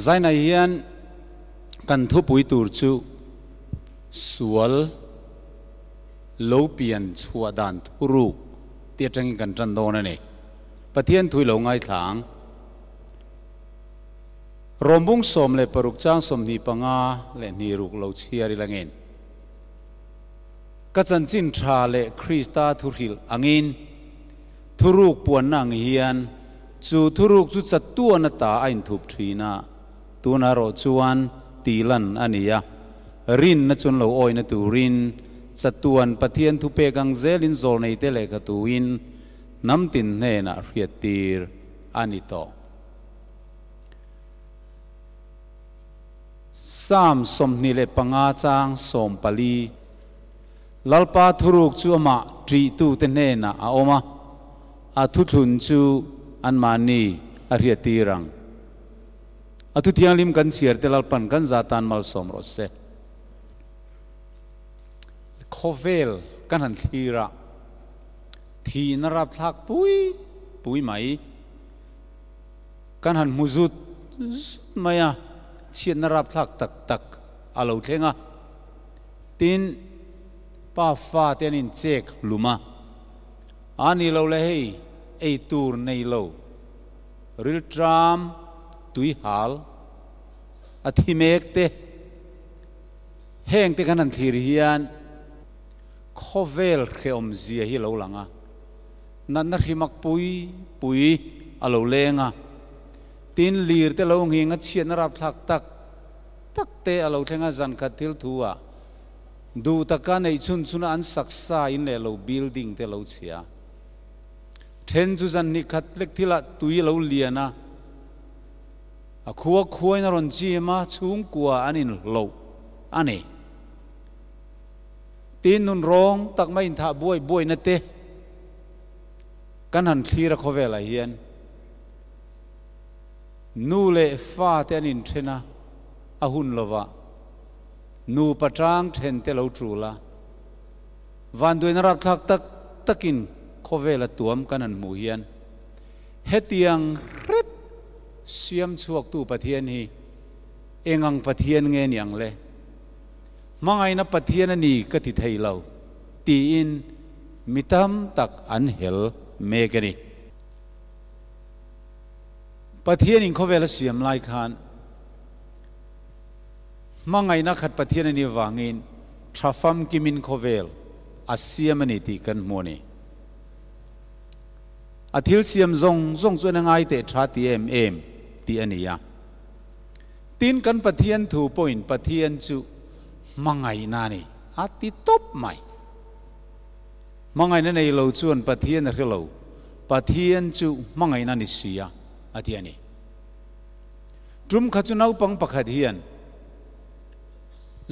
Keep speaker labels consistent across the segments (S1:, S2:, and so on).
S1: zai na hian kan thu pui tur chu sual lo pian chua dan thuru tia tangi kan tran don ani pathian thui lo ngai thlang rombung som le paruk chang som ni panga le ni ruk lo chiari langin ka chan chin tha le krista thuril angin thuruk puan nang hian chu thuruk chu chatuan ta ain thup thina tuna ro chuan tilan ania rin na chun lo oi na turin chatuan pathian thu pe gang zelin zol nei te le ka tuin nam tin ne na riat tir ani to sam som ni le panga chang som pali lalpa thuruk chu ama tri tu te ne na a oma a thu thun chu an mani a riat tirang a thu thiang lim kan chiar te lalpan kan zatan mal som ro se khovel kan han thira thi na rap thak pui mai kan han muzut maya chian na rap thak tak alo thenga tin pa fa ten in chek luma ani lo le hei ei tur nei lo ril tram tui hal athimek te heng te kan han thir hian khovel kheom zia hi lo langa nan na himak pui alo lenga tin lir te lo nginga chian rap thak tak te alo thenga zan khatil thuwa du taka nei chun an saksa in le lo building te lo chia then chu zan ni khat lek thila tui lo liana a khuwa na ron chi ma chung kwa anin lo ani tin nun rong tak mai tha buai na te kan han thira khovela hian nu le fa te anin thena a hun lova nu patang then te lo trula van duin rak thak takin khovela tuam kan han mu hian hetiang rep siam chuak tu pathian hi engang pathian nge niang le mangai na pathian ani ka ti thei lo ti in mitam tak an hel me kani pathian in khovela siam lai khan mangai na khat pathian ani wangin thafam kimin khovel asiam ani ti kan moni athil siam zong chuan ngai te tha ti em ti ania tin kan pathian thu point pathian chu mangai na ni ati top mai mangai na nei lo chuan pathian a lo pathian chu mangai na ni sia ati ani drum khachu nau pang pakhat hian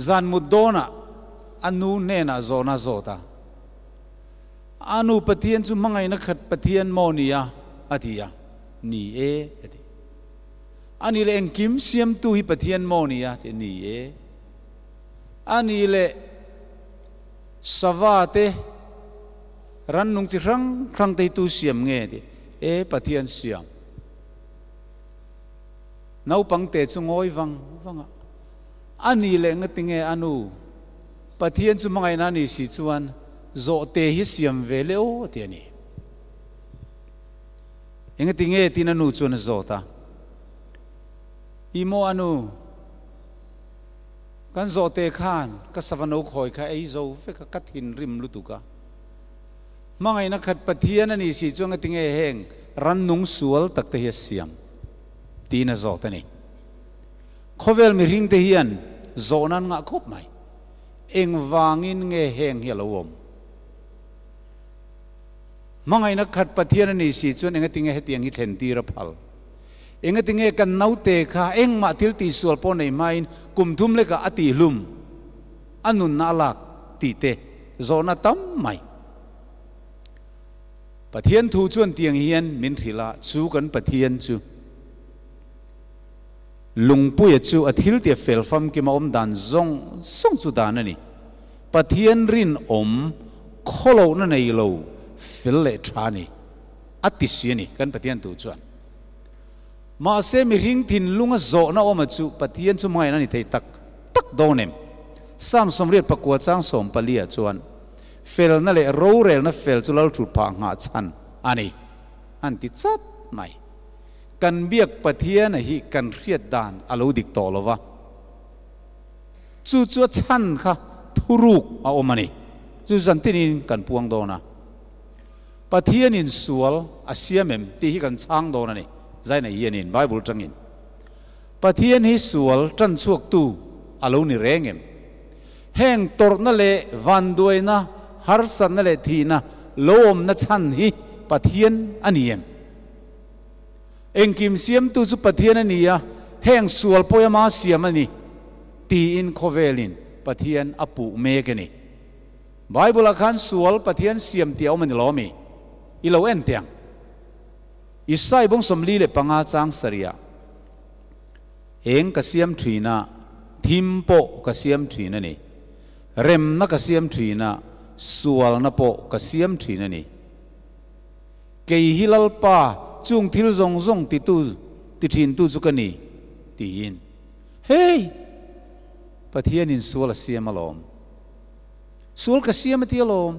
S1: zan mudona anu ne na zona zota anu pathian chu mangai na khat pathian monia atia ni e ati ani le engkim siam tu hi pathian monia te ni e ani le savate ran nung chi rang te tu siam nge ti e pathian siam nau pang te chu ngoi wanga ani le ngatinge anu pathian chu mangai na ni si chuan zo te hi siam vele o ti ani engatinge tinanu chuan zo ta imo anu kan zo te khan ka savano khoi kha ei zo fe ka kathin rim lutuka mangai na khat pathian ani si chuang atinge heng ran nung sual tak te hi siam tina zo ta ni khovel mi ring te hian zo nan nga khop mai eng wangin nge heng hi lawom mangai na khat pathian ani si chuan enga tinge hetiang hi thlen ti ra phal enga tinge kan naute kha eng ma thil ti sual po nei main kum thum le ka ati hlum anun na lak ti te zona tam mai pathian thu chuan tiang hian min thila chu kan pathian chu lungpui chu athil te fel fam ki ma om dan zong chu dan ani pathian rin om kholo na nei lo fil le thani ati siani kan pathian tu chuan มาเสมีริงทินลุงโจน่าอมาจูปะเทียนจุไม่นั่นนี่เทตักโดนเอ็มซ้ำสมเรียประกวดจ้างสมปลียจวนเฟลนั่นเลยรู้เร็วนั่นเฟลจุลลจุดพังหาชันอันนี้อันติดจัดไหมกันเบียกปะเทียนฮีกันเรียดดานอาลูดิกโตลวะจู่ชันค่ะทุรุกเอามานี่จู่จันตินินกันพวงโดนะปะเทียนินสวลอาเซียมเอ็มที่กันช่างโดนนี่ใจในเย็นินไบเบิลจังอินปะเทียนฮิสวลจันชวกตูอาลูนี่เร่งเอ็มแห่งตรนั่นเลยวันด้วยนะฮาร์สันนั่นเลยทีนะโลมนั่นชันฮีปะเทียนอันนี้เอ็มเอ็งกิมเสียมตูจุปะเทียนอันนี้แห่งสวลพอยมาเสียมันนี่ตีอินโคเวลินปะเทียนอปุเมกันนี่ไบเบิลขันสวลปะเทียนเสียมเตียวมันล้อมีอีโลเอ็นเตียงอิสัยบงสมลีเลปังอาจางสริยาเองกษียมทรีนะทิมโปกษียมทรีนั่นนี่เร็มนักษียมทรีนะสวลนับโปกษียมทรีนั่นนี่เกยฮิลลป้าจุงทิลซงติตูติทินตูจุกันนี่ตีอินเฮ้ยปะเทียนินสวลเสียมาลมสวลกษียมที่ลม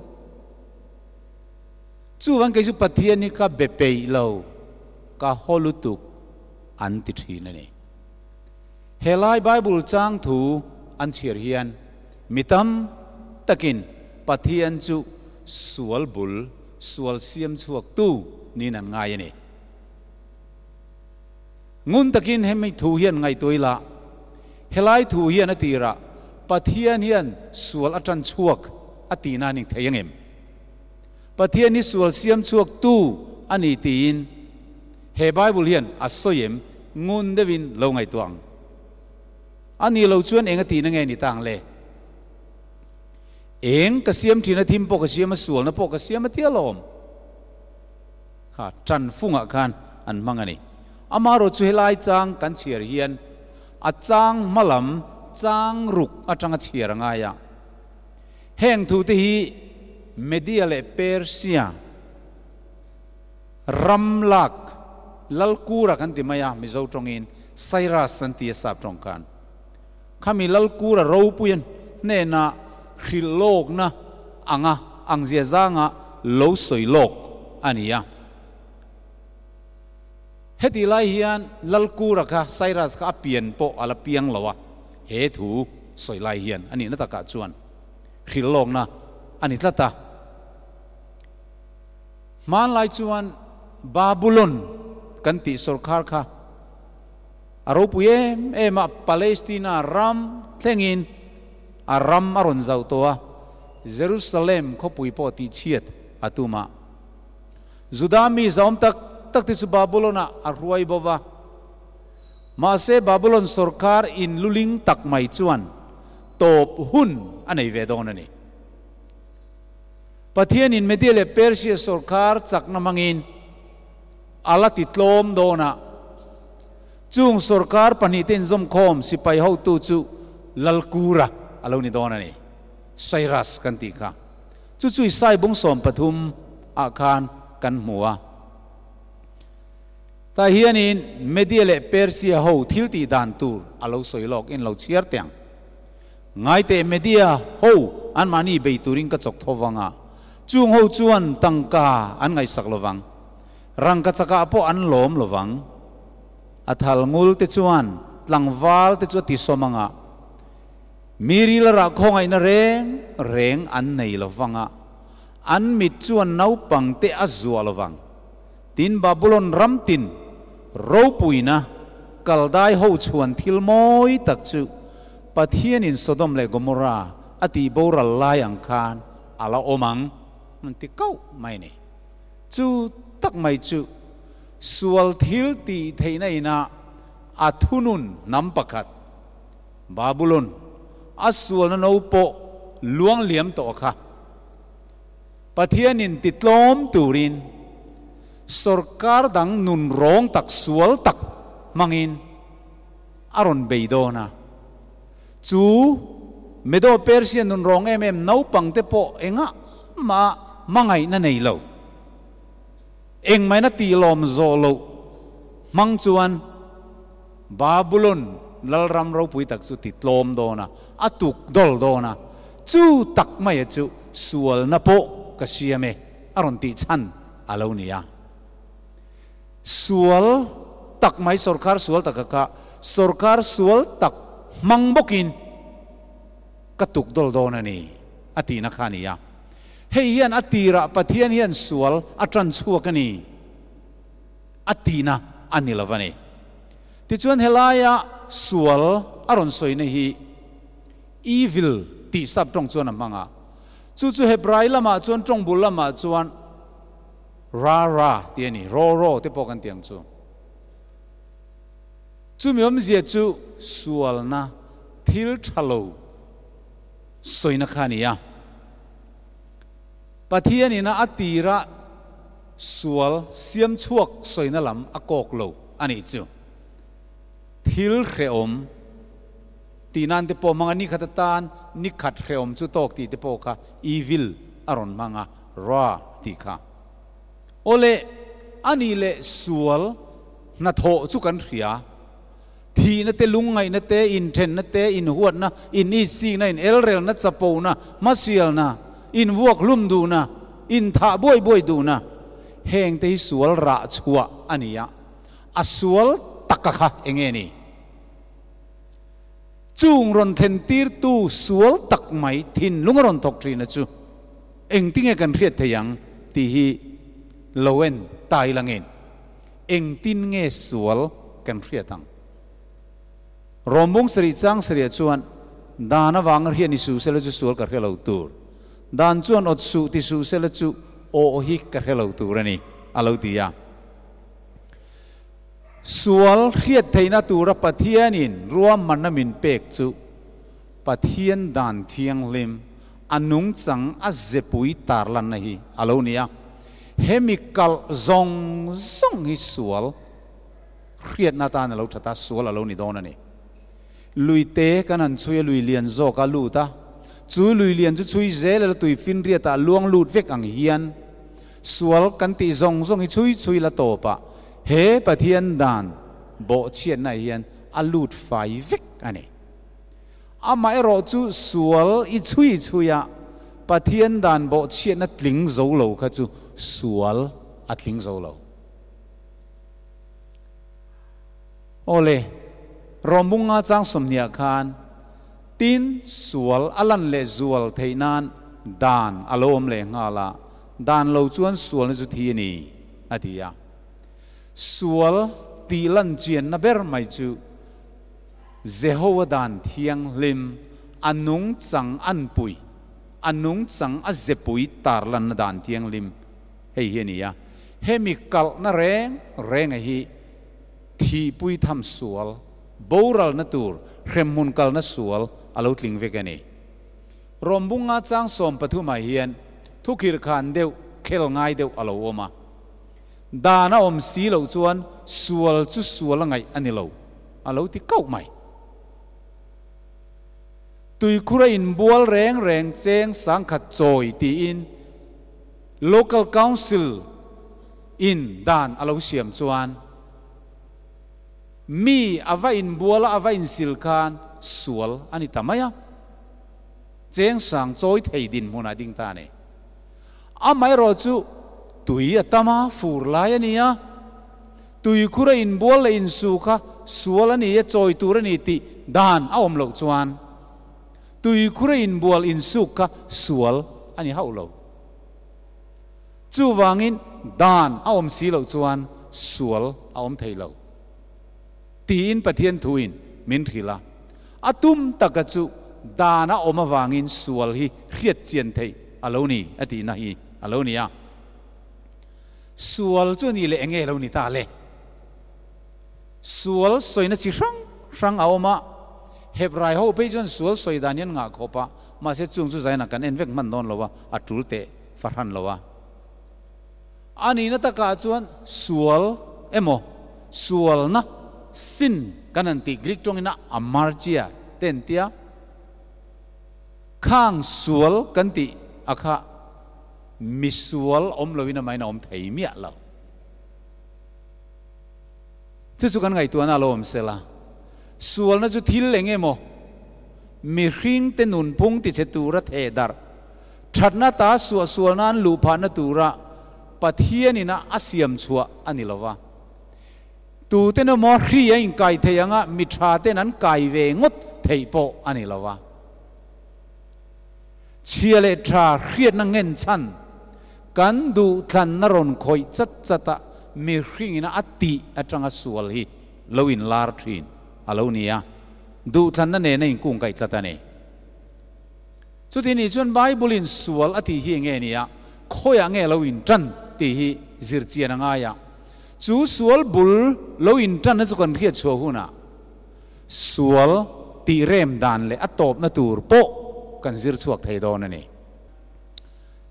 S1: จูวันเกจุปะเทียนนี่ก็เบเปย์เลวก็ฮอลุตุกอันติทีนั่นเองเฮลัยไบเบิลจางถูอันเชียร์เฮียนมิตัมตะกินปะเทียนจูสวลบุลสวลเสียมชวกตู้นี่นั่นง่ายนี่งุนตะกินให้ไม่ถูเฮียนไงตัวละเฮลัยถูเฮียนอตีระปะเทียนเฮียนสวลอัจันชวกอตีนานิงเทียงเอ็มปะเทียนนี่สวลเสียมชวกตู้อันนี้ตีนเฮบายบุเลียนอัศสยมงุนเดวินลงไงตัวอันนี้เราชวนเองตีนั่งไงนี่ต่างเลยเองกษียมทีนทิมปกษียมสวลนะปกษียมเที่ยวลมค่ะจันฟุ้งอาการอันมังอันนี้อามาโรช่วยไล่จางกันเชียร์เฮียนอาจางมะลำจางรุกอาจังเชียร์ง่ายแห่งทุติฮีเมดิอาเลเปอร์เซียรัมลักลัลกูรักันติมายามิโซตรงอินไซรัสสันติสาบตรงกันข้ามีลัลกูระรูปุยนเนน่ะฮิโลกนะอังเสียจางะโลสวยโลกอันนี้เฮติไลเฮียนลัลกูระค่ะไซรัสค่ะเปลี่ยนโปอะไรเปียงหรอวะเฮถูสวยไลเฮียนอันนี้นั่นตะกะจวนฮิโลกนะอันนี้ละตามันไลจวนบาบูลอนกันติสุรคาร์ค่ะอารูปุยมาปาเลสไตน์รัมเทงินอารัมอารอนเจ้าตัวเยรูซาเล็มเขาปุยปอติเชียดอาตุมาจุดามีจอมตักติสุบาบูลอนอารวยบวะมาเซบาบูลอนสุรคาร์อินลุลิงตักไม่จวนตบหุ่นอันไหนเวดอนนี่ปะเทียนินเมเดียเลเปอร์เซียสุรคาร์จักนามังอินอาลติดลมโดนะจุงสุรคาร์ปนิตินซอมคอมสิไปเฮาตูจูลัลกูระอาลูนิโดนะนี่ไซรัสกันติค่ะจู่ๆไซบุงสมปฐุมอาคารกันหัวแต่เฮียนินเมเดียเลเปอร์เซียเฮาทิลตีดานตูอาลูสวยลอกอินเราเชียร์เตียงไงแต่เมเดียเฮาอันมานี่เบตูริงกระจกทวังจุงเฮาจวนตังกาอันไงสักลวังรังกัจกะพออันหลอมลวังอัฐัลงูลเตจวนหลังวาลเตจวติสมังะมีริลรักของไอ้นเรงอันในลวังอันมิจวนนาวปังเตอจัวลวังตินบาบูลอนรัมตินรูปุยนะกัลได้หูชวนทิลมอยตักจุปะเทียนินโซดอมเลกโมราอติโบรัลลายอังคารอาลาโอมังมันติเก้าไม่เนี่ยจูตักไม่จูสวลทิลตีเทนัยนะอัทุนุนน้ำปักบาบูลอนอัสวลนเอาโปลวงเหลี่ยมต่อค่ะปะเทียนินติดล้อมตูรินสุรคาร์ดังนุนร้องตักสวลตักมังอินอารอนเบยโดนะจูเมโดเปอร์เซียนุนร้องน้าปังเตโปเองมามังไงนั่นเองเราเองไม่นาตีลมโซโล มังจวนบาบิโลนลลรำเราปุยตักสุติตลมโดนะอตุกดอลโดนะจูตักไม่จูสวลนโปกเสียเมอรอนติชันอาลูนียสวลตักไม่สรคาร์สวลตักกะสรคาร์สวลตักมังบกินกตุกดอลโดนะนี่อตินักขานียเฮียนอติระปะเทียนเฮียนสวลอัตรันชัวกันนี่อตินะอันนี้ละวันนี้ที่ชวนเฮลายะสวลอารอนสวยในฮี evil ตีสับตรงชวนมังอ่ะจู่ๆเฮบรายละมาชวนตรงบุลละมาชวนราเตียนี่โรที่พอกันเตียงจู่มีอมเสียจู่สวลนะทิลทะโลสวยนักขานียะปะเทียนี่นะอติระสวลเสียมชวกสวยนั่นลำอากอกโลอันนี้จู่ทิลเขอมตีนันเตปมังนิขัดตานนิขัดเขอมจู่ตอกตีเตปค่ะ evil อารอนมังะราตีค่ะโอเลอันนี้เลสวลนัทโหจู่กันเสียทีนั่นเตลุงไงนั่นเตอินเทนนั่นเตอินหัวนะอินอีซีนั่นเอลเรลนั่นสปูนะมาเซียลนะอินวกลุ่มดูนะอินท่าบวยดูนะแห่งเตสวลระชัวอันนี้อะอสวลตักค่ะเองนี่จูงรอนเทนตีร์ตูสวลตักไม่ทินลุงรอนตกทรีนะจูเองติ้งกันเรียดเทียงที่ฮีโลเวนตายลังเองเองติ้งเงสวลกันเรียดตังรวมบุงสริจังสริจวนดานวังเรียนิสูเซลจูสวลกันเรียลตูร์ดานจวนอดสูติสูเซลจูโอฮิกกันเรียลตูร์นี่อาลูติยาสวลเรียดไทยนาตูระปะเทียนินรวมมันนมินเป็กจูปะเทียนดานเทียงลิมอนุงจังอาเจปุยตาร์ลันนะฮีอาลูนียเฮมิคัลซงฮิสวลเรียดนาตานอาลูทัตสวลอาลูนีโดนนี่ลุยเตกันนั่นช่วยลุยเลียนโจกาลูตาช่วยลุยเลียนจะช่วยเจแล้วตุยฟินเรียตาลวงลูดเวกอังเฮียนสวลกันติซงฮิช่วยละโตปะเฮปะเทียนดานโบเชียนนายเฮียนอาลูดไฟเวกอันนี้อาไม่รอจูสวลอีช่วยอะปะเทียนดานโบเชียนนัดลิงโจโลค่ะจูสวลอัดลิงโจโลโอเลรอมุงอาจังสมเนียคานตินสวลอลันเลจวลเทนันดานอารมณ์เลงาลาดานเราจวนสวลจุทีนี่อธิยาสวลตีลันเจียนนับเบอร์ไม่จูเจโฮวดานเทียงลิมอนุงจังอันปุยอนุงจังอเจปุยตาร์ลันดานเทียงลิมเฮียนี่ยาเฮมิกัลน่าแรงไอ้ฮีทีปุยทำสวลบูรัลนัตูร์เรมมุนกัลนัสวลอาลูลิงเวกันนี่รวมบุงอาจังสมปฐุมาเฮียนทุกิรขันเดียวเคลง่ายเดียวอาลูอมาดานาอมสีเหล่าจวนสวลจุสวลไงอันนี้เหล่าอาลูที่เก้าไม่ตุยคุระอินบัวแรงเจงสังขัดโจยตีอิน local council อินดานอาลูเสียมจวนมีอวัยอินบัวละอวัยอินสิลคานสวลอันนี้ทำไมอ่ะเจงสังโจยไทยดินมุนาดิงตาเนี่ยอาไม่รอจูตุยตมาฟูร์ลายนี่อ่ะตุยคุระอินบัวละอินสุขะสวลนี่โจยตูรนี่ติดานเอาอมโลกจวนตุยคุระอินบัวอินสุขะสวลอันนี้เขาโลกจูวางินดานเอาอมสีโลกจวนสวลเอาอมไทยโลกตีนปะเทียนทุยนมินทิลาอาตุมตะกัจูดานาอมวางินสวลฮีเรียดเจียนไทยอาลูนีอดีนะฮีอาลูนีอะสวลจุนี่เลงเงอาลูนีตาเลสวลสวยนักจิรังเอามาเฮบรายเขาไปจนสวลสวยดานินงาขบะมาเสจุงจุใจนักกันเอ็นเวกมันนอนละวะอัตุลเตฟารันละวะอันนี้นัตกาจวนสวลเอโมสวลนะสินกันนั่นตีกรีกตรงนั้นอามาร์เจียเต็นเตียข้างสวลกันตีอาคามิสวลอมลวินาไม่นอมไทยเมียเรา จุกันไงตัวน่าลมเสละส่วนนั้นจุทิลเองโมมีริงเตนุนพุงติเชตูระเทดาร์ชัดนาตาส่วนนั้นลูพานตูระปะเทียนี่นะอาเซียมชัวอันนี้ละวะตูเตนมอรีอิงไกเทียงะมิทราเตนั้นไกเวงดเทยโปอันนี้ละวะเชียเลทราเรียนนังเงินชันกันดูทันนรนคอยจัดมีริงนะอัติอัตรังสวลฮีลวินลาร์ทรีนอาลูเนียดูทันนั่นเองในกุ้งไก่ตัดนี่สุดที่นี่จนไบเบิลินสวลอธิเฮงเงียคอยเงี้ยลวินจันตีฮีซิร์เจียนังอายะจูสวลบุลลวินจันนั่นจุกันเรียกชัวหุนะสวลตีเริ่มดันเลยอัตโตบนาตูร์โปกันซิร์ชวกไทยดอนนี่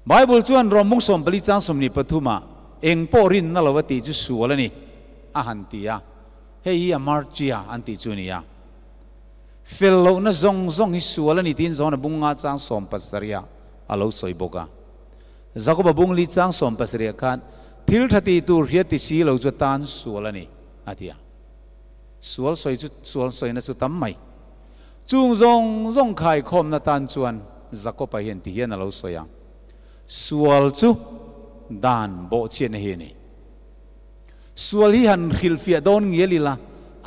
S1: ไบเบิลชวนรอมุงสมปริจังสมนิปทุมาเองโปรินนั่นละวติจูสวลนี่อาหันตียาเฮียมาร์จียอันติจูนียาฟิลโลน่ะซงฮิสวลนี่ทิ้งซอนบุงงาจังสมปัสริยาอาลูสอยบกาจักบบุงลีจังสมปัสริยาคันทิลทัติตูเรียติสีเราจุตันสวลนี่อาทิยาสวลสอยน่ะจุตั้มไม่จุงซงขายคมน่ะตันจวนจักไปเห็นที่เห็นอาลูสอยสวลจุดานโบเชียนเฮนี่สวลฮีหันฮิลฟิอาดอนเงียลิละ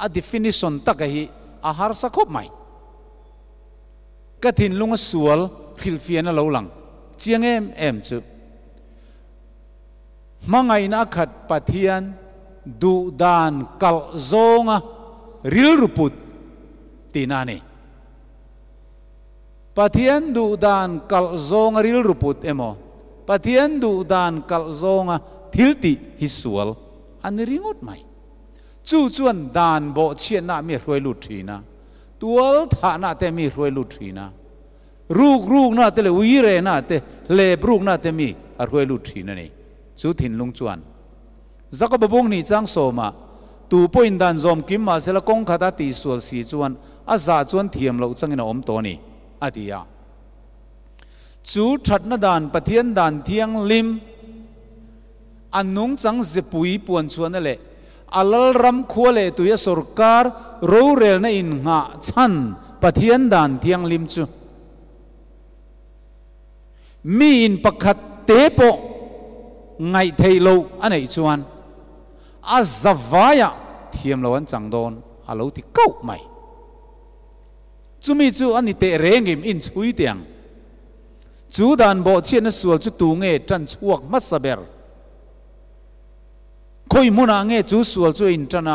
S1: อะดิฟินิชันตักฮีอาหารสักครบไหมกฐินลุงสวลฮิลฟิอาน่ะเหลาหลังเจียงเอ็มจุมังไงนักขัดปะเทียนดูดานกัลโซงะริลรุปุตตีนานี่ปะเทียนดูดานกัลโซงะริลรุปุตเอโมปะเทียนดูดานกัลโซงะทิลติฮิสวลอันนี้ริงดไหมจู่จวนดานโบเชียนน่ะมีรวยลุทีนะตัวฐานะแต่มีรวยลุทีนะรูกน่ะแต่เลยวิเรน่ะแต่เล็บรูกน่ะแต่มีรวยลุทีนั่นเองจู่ถิ่นลุงจวนจักรบุงนี่จังโสมาตูปอินดานซอมกิมมาเสละกงขัดตีสวลสีจวนอาซาจวนเทียมเราจังอินอมตัวนี้อดียาจู่ชัดนดานปะเทียนดานเทียงลิมอันนุ่งจังเจปุยปวนชวนนั่นแหละอัลลรัมขวเลตุยสุรการรู้เรื่องในอินหาชันปะเทียนดานเทียงลิมจูมีอินปักขัดเตปoไงเทโลอันไหนชวนอาซาวายะเทียมเราอันจังโดนอาลูที่เก้าไหมจูมีจูอันนี้เตะเร่งอินชุยเตียงจูดานโบเชียนสวลจูตูเงจันชวกมัสเบอร์คอยมุนาเงจูสวลจูอินจัน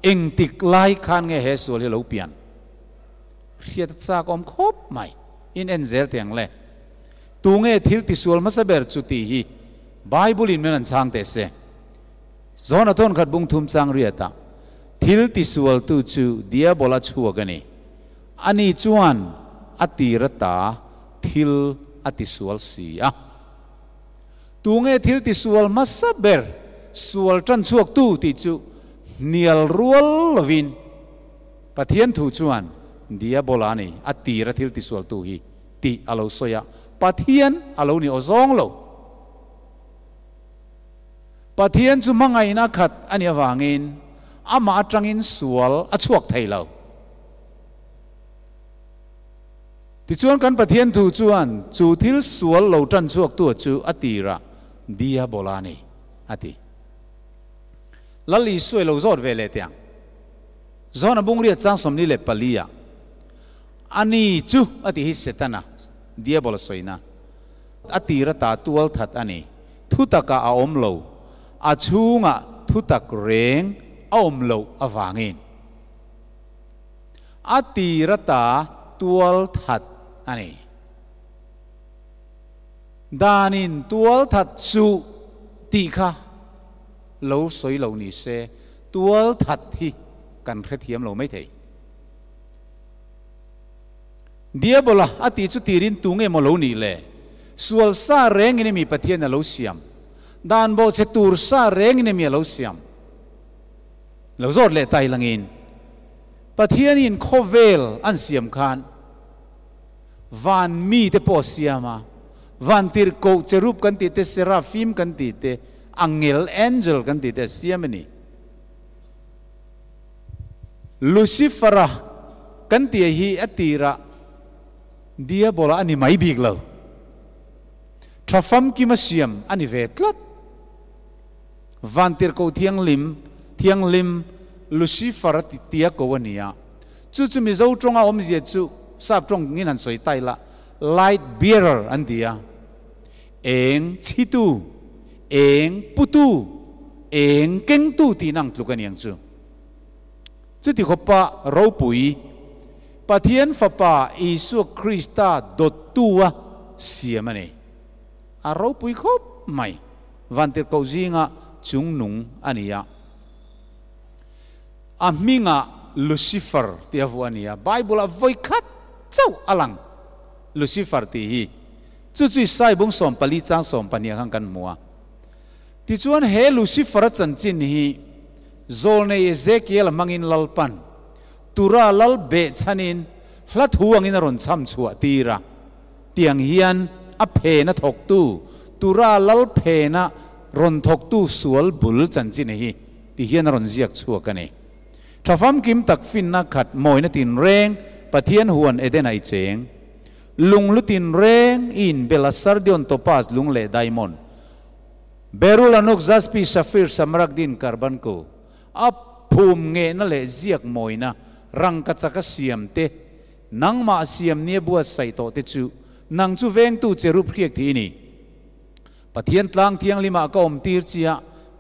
S1: เองติกไลคันเงเฮสวลเฮลูเปียนเรียดจากอมคบไหมอินเอ็นเซลเตียงเลยตูเงทิลติสวลมัสเบอร์จูตีฮีไบเบิลอินเมนันช่างเตเสจอนทอนขัดบุงทุมจังเรียตาทิลติสวลตูจูเดียบอลาชัวกันนี่อันนี้จวนอติรตาทิลอติสวลสีอะตูเงทิลติสวลมัสเบอร์สวลจันชวกตูติจูเนียลรัวลวินปะเทียนถูจวนเดียบอลานี่อติรทิลติสวลตูฮีติอาลูสยาปะเทียนอาลูนี่อซองโลปะเทียนจุมังไงนักขัดอันนี้วางินอามาจังอินสวลอชวกไทยเราที่ชวนกันปะเทียนถูจวนจูทิลสวลเราจันชวกตัวจูอติระเดียโบลานีอติลัลลีสวยเราจอดเวเลเตียงจอนบุงเรียจังสมนิเลปลียอันนี้จูอติฮิสเซตันะเดียโบลาสวยนะอติระตาตัวทัดอันนี้ทุตกะอาอมโลอาชูงะทุตักเร่งอมโลอวางินอติรตาตัวทัดอันนี้ดานินตัวทัดสุติค่ะเราสวยเรานี่เสตัวทัดที่กันเทียมเราไม่ถึงเดียบละอติจุติรินตุงเอมเรานี่เลยส่วนซาเร่งนี่มีปะเทียนเราเสียมดานโบเชตูร์ซาเร่งนี่มีเราเสียมเราจอดเลตัยลังอินปะเทียนินโคเวลอันเสียมคันวันมีเตปอเสียมาวันติร์โกเจรูปกันติเตเซราฟิมกันติเตอังเกลแองเจลกันติเตเสียมนี่ ลูซิเฟอร์กันเตียฮีอตีระเดียบลาอันนี้ไม่บิกเลวทรัฟมกิมาเสียมอันนี้เวทลัดวันที่เขาเที่ยงลิมลูซิเฟอร์ติเตียกวันนี้จู่ๆมีเจ้าตรงอมเจียจู่ทราบตรงงี้นั่นสวยไตละ light bearer อันเดียเองชิตูเองปุตูเองเก่งตูตีนังทุกันยังจู่จุดที่เขาปะเราปุยปะเทียนฟ้าปะอิสุคริสต์ดดตัวเสียมันเองเราปุยครบไม่วันที่เขาจิงะจุงนุงอันนี้มิงะลูซิเฟอร์ที่อาวันนี้ไบเบิลไว้คัดเจ้าอลังลูซิเฟอร์ที่ฮีจู่ๆใส่บุ้งสมปลีจ้างสมปนีข้างกันมัวที่ชวนเฮลูซิเฟอร์จันจินฮีโซลในเอเซเคียลมังอินลลปันตุราลลเบชันินลัดห่วงอินรอนซ้ำชัวตีระเตียงเฮียนอเพนะถกตู้ตุราลลเพนะรอนถกตู้สวลบุลจันจินฮีที่เฮียนรอนเจียกชัวกันเองถ้าฟังกิมตักฟินนักขัดมวยนตินเร่งปะเทียนหวนเอเดนไอเจงลุงลุตินเร่งอินเบลาซาร์ดิอนโตปาสลุงเลไดมอนเบรุลานุกซัสปีซาฟิร์สมรักดินคาร์บันโกอับภูมิเงนั่นแหละเจียกมวยนะรังกัจจกเสียมเตนังมาเสียมเนียบัวใส่โตเตจูนังจูเวงตู้เจรุพเรียกที่นี่ปะเทียนตลางเทียงลิมาก็อมตีร์เจีย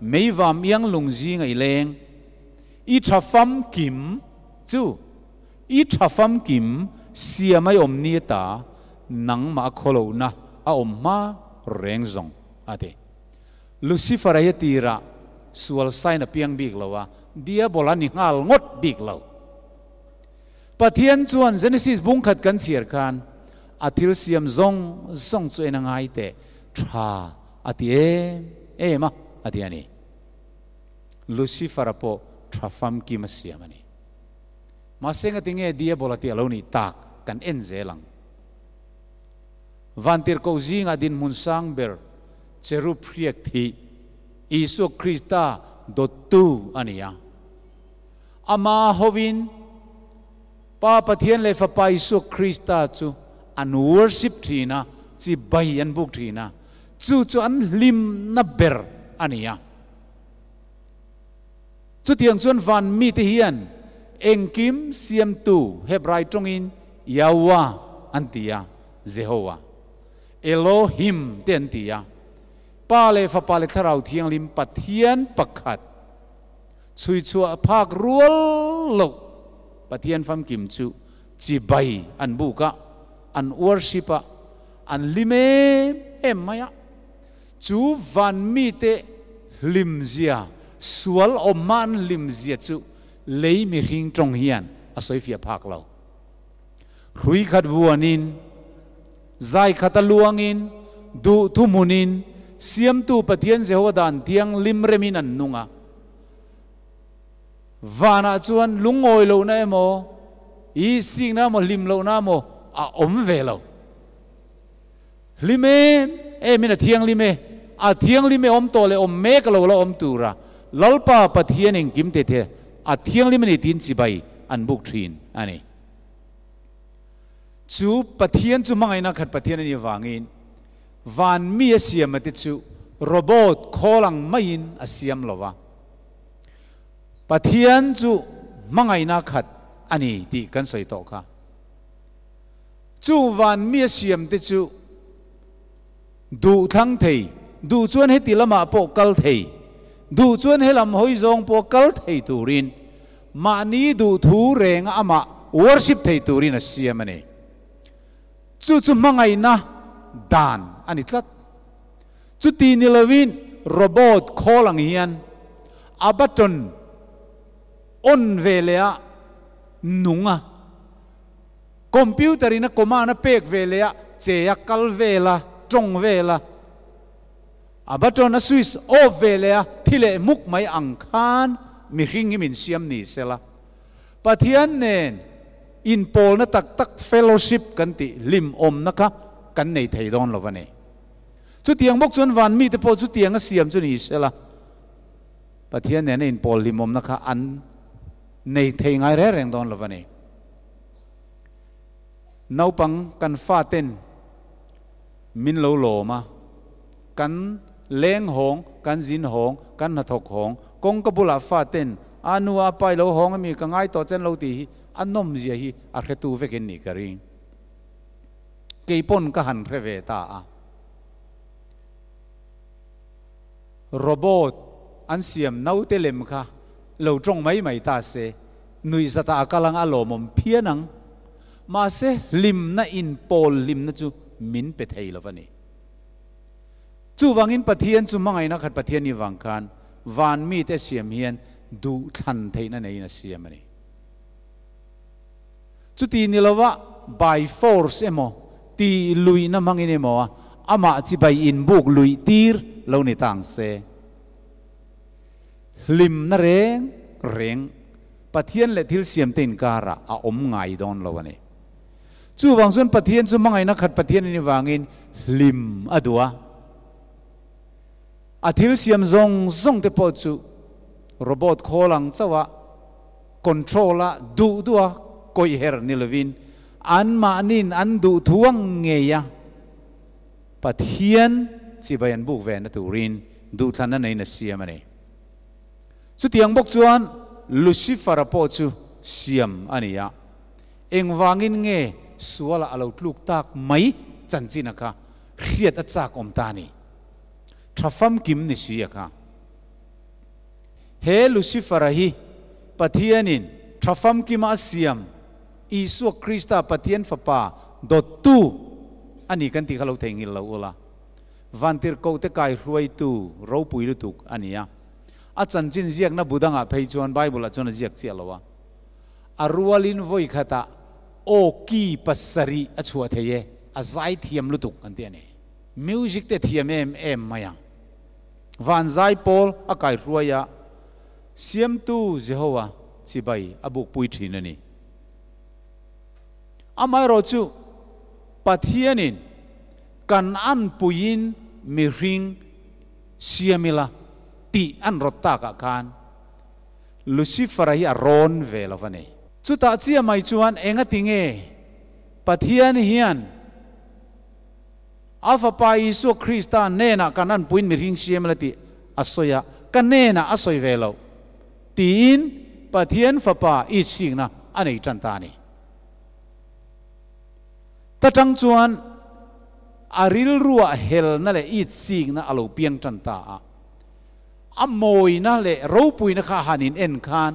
S1: ไม่วามยังลุงจีไงเลงอีทัฟฟัมกิมจู่อีทัฟฟัมกิมเสียไม่อมเนียตานังมาโคโลนะอมมาเร่งซงอาเดลูซิเฟอร์ยตีระสวลไซน์เปียงบิกเลวะเดียบอลานิงาลงดบิกเลวปะเทียนจวนเจเนซิสบุ้งขัดกันเสียกันอาทิลเสียมซงสวยนังไงเตะทราอาทิมาอาทิอันนี้ลูซิเฟอร์โปทราฟัมกิมาเสียมันนี่มาเสงติงเอเดียบอลาติอาลูนี่ตักกันเอ็นเซลังวันที่เขาจิงอดินมุนสังเบอร์เจรุพรียกที่อิสุคริสต์ดดตูอันนี้อามาฮวินป้าปะเทียนเลฟป้าอิสุคริสต์จูอันวอร์ชิปทีนะจีใบอันบุกทีนะจูอันลิมนับเบอร์อันนี้จุดที่ยังชวนฟันมีที่เฮียนเอ็งกิมเซียมตูเฮบไรตรงอินยาวะอันตียาเจโฮวาเอโลฮิมเตียนตียาป้าเลฟป้าเลทาราวเทียงลิมปัทเทียนปักขัดช่วยชัวภาครัวโลกปัทเทียนฟัมกิมจูจีใบอันบุกะอันวอร์ชิปะอันลิเมเอ็มมายะจูวันมีเตลิมเซียสวลอมันลิมเซียจูเลยมีหิงตรงเฮียนอาศัยฟิอาภาคเรารุยขัดวัวนินใจขัดลวงอินดูทุมุนินเสียมตูปะเทียนเสวดานเทียงลิมเรมินันนุงะวานาจวนลุงโอยโลนะโมอีสิงนะโมลิมโลนะโมอมเวโลลิเมมินะเทียงลิเมเทียงลิเมอมโตเลอมเมกโลละอมตูระลลปาปะเทียนเองกิมเตเทเทียงลิเมนี่ตินสิใบอันบุกทรีนอันนี้จูปะเทียนจูมังไงนักขัดปะเทียนนี่วางินวันมีเสียมติจูโรบอทโคลังไม่ยินเสียมหรอวะปะเทียนจูมังไงนักขัดอันนี้ที่กันสวยโตค่ะจูวันมีเสียมติจูดูทั้งเทดูจวนให้ติละมาโปกัลเทดูจวนให้ลำหอยจงโปกัลเทตูรินมานี้ดูทูเรงอามาวอร์ชิปเทตูรินเสียมันเองจู่ๆมังไงนะดานอันนี้ทัดจู่ตีนิลวินโรบอทโคลังเฮียนอาบัตนอนเวเลียนุงะคอมพิวเตอร์นะคอมานะเป็กเวเลียเจียกัลเวลาจงเวลาอาบัตนนะสวิสโอเวเลียที่เลมุกไม่อังคารมีหิ้งมินเสียมนี่เสละปะเทียนเนนอินโพลนะตักเฟลโลชิพกันติลิมอมนะคะกันในไทยดอนเราวันนี้ชุดเตียงบกชนวันมีแต่พอชุดเตียงก็เสียมชุดนี้เสละปะเทียนเนนอินโพลลิมอมนะคะอัน ในเทงไงแรงดอนละวันนี้นาวปังกันฟ้าเต้นมินโลโลมากันเล้งหงกันจินหงกันหัดหงกงกบุลาฟ้าเต้นอานัวไปโลหงมีกังไงต่อเจนโลตีอันนมเจียฮีอาเคตูเวกินนี่กริงเกี่ยปนก็หันเครเวตาโรบอทอันเสียมนาวเตเลมค่ะเราจงไม่ตาเสนุยสตากำลังอารมณ์เพี้ยนังมาเสลิมน่ะอินโปลลิมน่ะจูมินเปทเฮลวันนี้จูวังอินปะเทียนจูมังไงนักขัดปะเทียนนี่วังคันวานมีแต่เสียมเฮียนดูทันเทนั่นเองนะเสียมันนี่จุดที่นี่ละว่า by force เอโมตีลุยน้ำมังอินเอโมอามาจิไปอินบุกลุยตีร์เราในต่างเสลิมน่ะเร่งปะเทียนและทิลเสียมเต็นการะอาอมไงดอนเราวันนี้จูวังส่วนปะเทียนจูมังไงนักขัดปะเทียนนี่วังอินลิมอดัวอาทิลเสียมซงเตปอจูโรบอทโคลังเจ้าวะคอนโทรลละดูดัวคอยเฮร์นิลวินอันมานินอันดูทวงเงียปะเทียนสิบยันบุกเวนตูรินดูทันนั่นเองนะเสียมันเองสุดที่ยังบอกจวนลูซิฟาร์ปอจูเสียมอันนี้อะเองวางินเงสัวละอาลูกลูกตักไม่จันจินะคะเครียดอัจฉริยะตานีทรัฟมกิมนิสิยค่ะเฮลูซิฟาร์ฮีปะเทียนินทรัฟมกิมาเสียมอิสุคริสต์ปะเทียนฟ้าป่าดอตูอันนี้กันที่เขาเทงิลละอุลาวันที่เขาเตะกายรวยตูเราปุยลุตุกอันนี้อะอาจารย์จินเรียกนับบุดังอ่ะไปจวนไบเบิลจวนเรียกเสียละวะอารัวลินโวยขตาโอกีปัสรีอชัวเทียอาใจเทียมลุตุกอันเดียนี่มิวสิกเตเทียมมายังวันใจพอลอากายรวยอะเสียมตูเจ้าวะสิบายอบุกปุยทีนั่นนี่อาไม่รู้จูปัทเทียนินกันอันปุยินมีริงเสียมิละตีอันรถตากกันลูซิฟาร์ฮีอารอนเวลวันนี้จุดตัดเสียไม่ชวนเองก็ติงเอปัทเทียนเฮียนอัลฟาปาอิสุคริสต์เนน่ะกันอันปุยินมีริงเสียมิละตีอสอยะกันเนน่ะอสอยเวลตีนปัทเทียนฟ้าป่าอีสิงนะอันนี้จันตานีแต่จังจวนอาริลรัวเฮลนั่นแหละอีสิงนะอาลูเปียงจันตาอโมยนั่นแหละรูปุยนะข้าหันินเอ็นคาน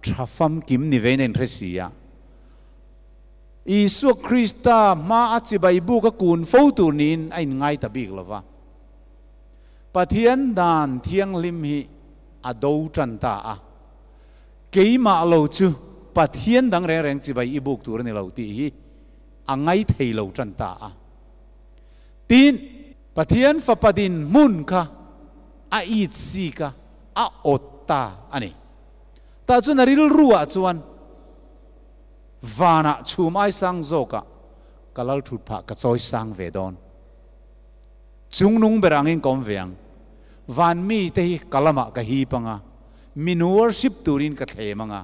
S1: ทรัฟมกิมนิเวนเอ็นเรเซียอิสุคริสต์มาอธิบายบุกกูนฟูตูนินไอ้ไงตะบิกละวะปะเทียนดานเทียงลิมฮีอดูจันตาเกี่ยมาอาลูจูปะเทียนดังแรงๆจิบายอีบุกตัวนี่เราตีฮีอังไงเทยเราจันตาตีนปะเทียนฟ้าปดินมุนค่ะอาอิดซีค่ะอาอดตาอันนี้แต่จวนนริลรัวจวนวานะชูไม้สังโจกะกะลัลทุดพะกะจอยสังเวดอนจุงนุงเบรังอินกอมเวียงวันมีเตหิกะละมะกะฮีปังะมินวอร์ชิปตูรินกะเทมังะ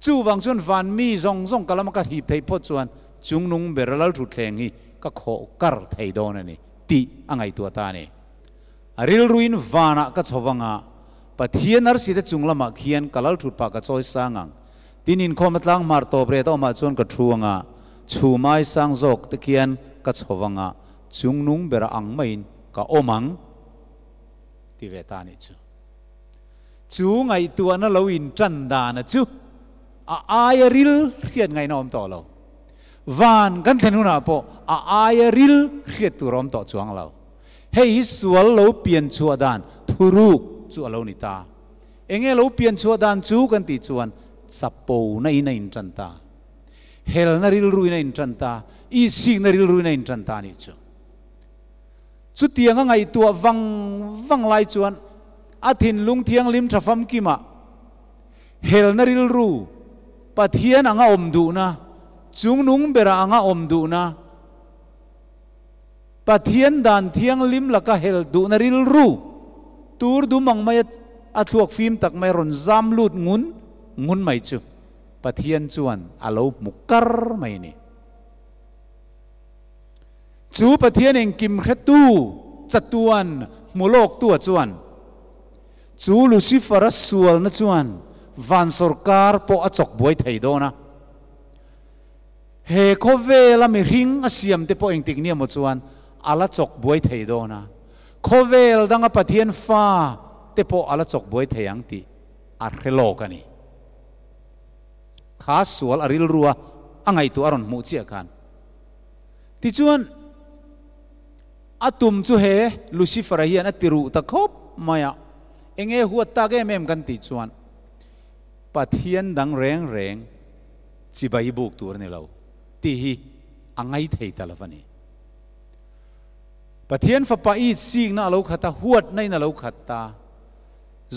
S1: จูวังจวนวันมีซงกะละมะกะฮีเทพอจวนจุงนุงเบรลัลทุดแทงฮีก็ขอการไทยโดนนี่ตีอังไงตัวตานี่ริลรุอินวานะก็ชวังอ่ะปะเทียนอาร์สิเดจุงละมาเขียนกะลัลทุดปากกะจอยสังอ่ะทีนินคอมตลังมาร์โตเบรตอมาชวนกะทัวงอ่ะชูไม้สังโจกตะเขียนก็ชวังอ่ะจุงนุงเบรอังไม่อินกะโอมังที่เวตานี่จูไงตัวนั่นเราอินจันดานะจูอายริลเขียนไงน้อมต่อเราวันกันเทนุนาโปอายริลเขียตุรอมต่อจวงเราเฮ้ยสวลเราเปลี่ยนชัวดานทุรุกชัวเรานิตาเองเราเปลี่ยนชัวดานจูกันติจวนสับปูในอินจันตาเฮลนาริลรุยในอินจันตาอีสิงนาริลรุยในอินจันตานี่จูสุดที่ยังไงตัววังไลจวนอาทินลุงเทียงลิมทรัฟมกิมาเฮลนาริลรูปะเทียนอ่างอมดูนะจุงนุงเบราอ่างอมดูนะปะเทียนดานเทียงลิมละก็เฮลดูนาริลรูตูร์ดูมังไม่อัดลวกฟิล์มตักไม่รอนซามลูดงุน ngun mai chu pathian chuan alo mukar mai ni chu pathian eng kim khatu chatuan mulok tu chuan chu Lucifer sual na chuan van sarkar po achok boi thei do na he khovela mi ring asiam te po eng tik ni mo chuan ala chok boi thei do na khovel danga pathian fa te po ala chok boi thei ang ti ar khelo kani khas sual aril ruwa angai tu aron mu chi kan ti chuan atum chu he Lucifer hian atiru ta khop maya enge huat ta ge mem kan ti chuan pathian dang reng reng chi bai buk tur ni lo ti hi angai thei talavani pathian fa pa i sing na lo khata huat nei na lo khata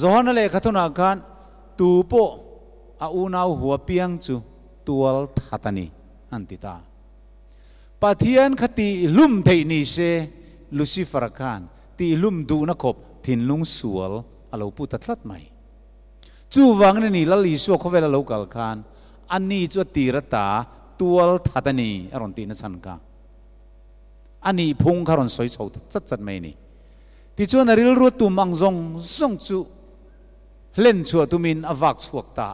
S1: zohana le khathuna kan tu po a unau huwa piang chu tual thatani antita pathian khati lum thei ni se Lucifer kan ti lum du na khop thin lung sual alo pu tatlat mai chu wang ni lali su khowela lokal khan ani chu tirata tual thatani aron ti na san ka ani phung kharon soi chho chat chat mai ni ti chuan aril ru tu mang zong zong chu len chu tumin awak chuak ta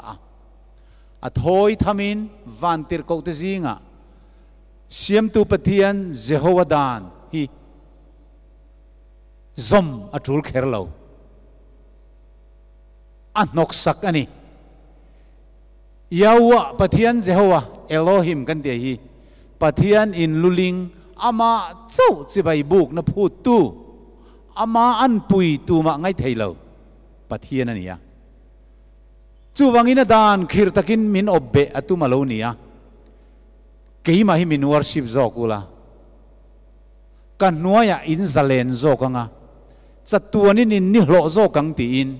S1: a thoi thamin van tir ko te zinga siam tu pathian Jehovah dan hi zom atul kherlo anok sak ani yawa pathian Jehovah Elohim kan te hi pathian in luling ama chau chibai buk na phut tu ama an pui tu ma ngai theilo pathian ania chu wangina dan khir takin min obbe atu malonia keima hi min worship zokula kan nuaya in zalen zokanga chatuanin in ni hlo zokang ti in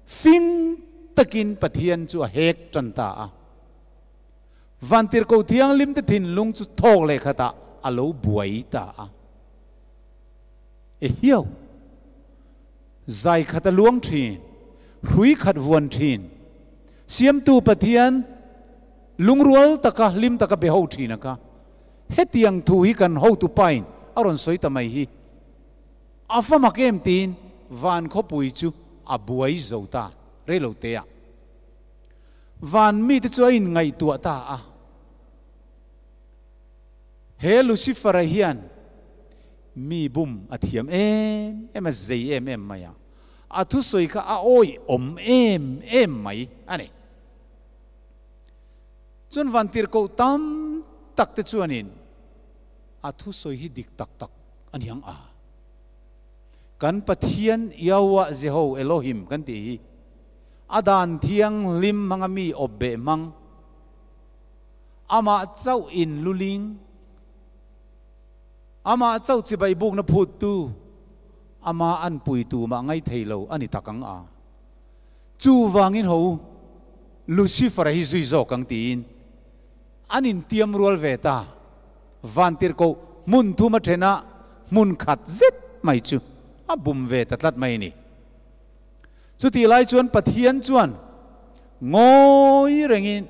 S1: fin takin pathian chu hek tanta a vantir ko thiang lim te thin lung chu thok le khata alo buai ta a e hiao zai khata luang thin hrui khat vuan thin siam tu pathian lungrual taka lim taka be ho thina ka hetiang thu hi kan ho tu pain aron soi tamai hi afama kem tin van kho pui chu abuai zota relo te a van mi te chu in ngai tu ta a he Lucifer hian mi bum athiam em a zei em maya athu soi ka a oi om em mai ani chun van tir ko tam tak te chuanin athu soi hi dik tak tak aniang a kan pathian yawa Jeho Elohim kan ti hi adan thiang lim mangami obbe mang ama chau in luling ama chau chi bai buk na phut tu ama an pui tu ma ngai theilo ani takang a chu wangin ho Lucifer hi zui zo kang tin anin tiam rual veta van tir ko mun thu ma thena mun khat zet mai chu abum ve tatlat mai ni chu ti lai chuan pathian chuan ngoi rengin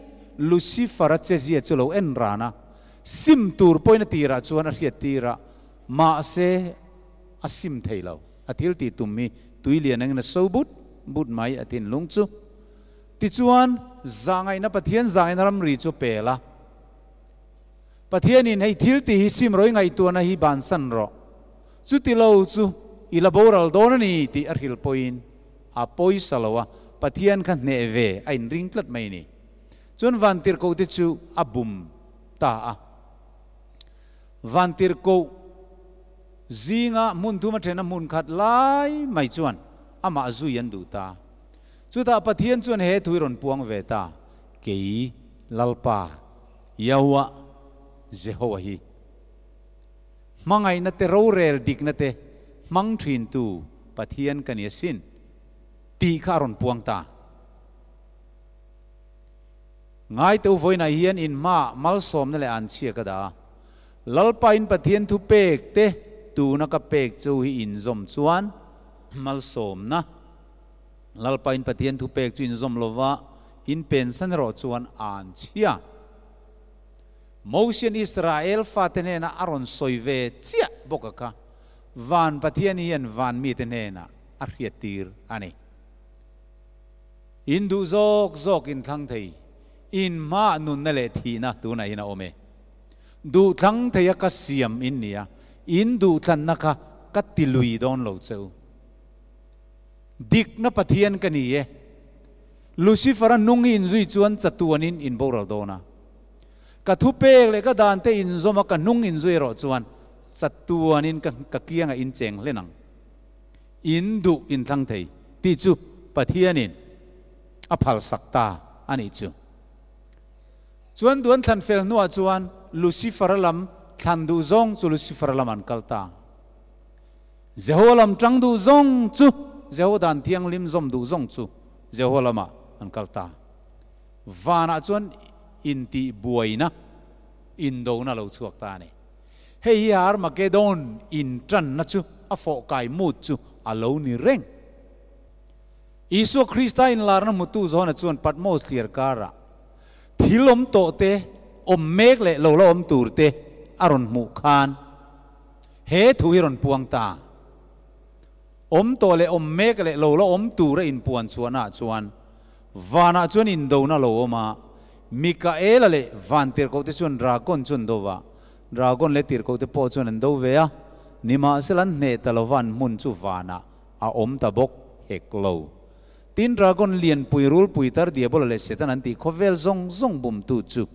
S1: Lucifer che zia chu lo en rana sim tur poina tira chuan a hriat tira ma se asim theilo athil ti tummi tuilian ang na sobut but mai atin lungchu ti chuan zangai na pathian zangai na ram ri chu pela pathian in hei thil ti hi sim roi ngai tu na hi ban san ro chu ti lo chu ilaboral don ni ti arhil poin a poi salawa pathian khan ne ve ain ring tlat mai ni chun van tir ko ti chu abum ta a van tir ko zinga mun thuma thena mun khat lai mai chuan ama zu yan du ta chu ta pathian chuan he thuiron puang ve ta kei lalpa yawa Jehovah hi mangai na te ro rel dik na te mang thin tu pathian kania sin ti kharon puang ta ngai te voina hian in ma mal som na le an chia ka da lalpa in pathian thu pek te tu na ka pek chu hi in zom chuan mal som na lalpa in pathian thu pek chu in zom lova in pen san ro chuan an chia Mosian Israel fatene na aron soive chia bokaka van pathiani an van mi tenena arhiatir ani in du zok in thang thei in ma nun na le thina tu na ina ome du thang thei ka siam in nia in du than na ka tilui don lo cheu dik na pathian ka ni e Lucifer nung in zui chuan chatuanin in boral dona ka thu pek le ka dan te in zoma ka nung in zui ro chuan chatuanin ka kianga in cheng lenang in du in thang thei ti chu pathianin aphal sakta ani chu chuan duan than fel nuwa chuan Lucifer lam than du zong chu Lucifer lam an kalta Jeholam tang du zong chu Jehodan thiang lim zom du zong chu Jeholama an kalta vana chuan in ti buaina in do na lo chuak ta ni hei har Makedon in tran na chu a fo kai mut chu alo ni reng Isu Krista in lar na mutu zona chuan patmo thlir kara thilom to te om mek le lo om tur te aron mu khan he thu hiron puang ta om to le om mek le lo om tur in puan chuana chuan vana chuan in do na lo ma Mikael le van tir ko te chuan dragon chun do wa dragon le tir ko te po chuan an do ve a nima selan ne talovan mun chu vana a om ta bok hek lo tin dragon lian pui rul pui tar diabol le setan an ti khovel zong bum tu chu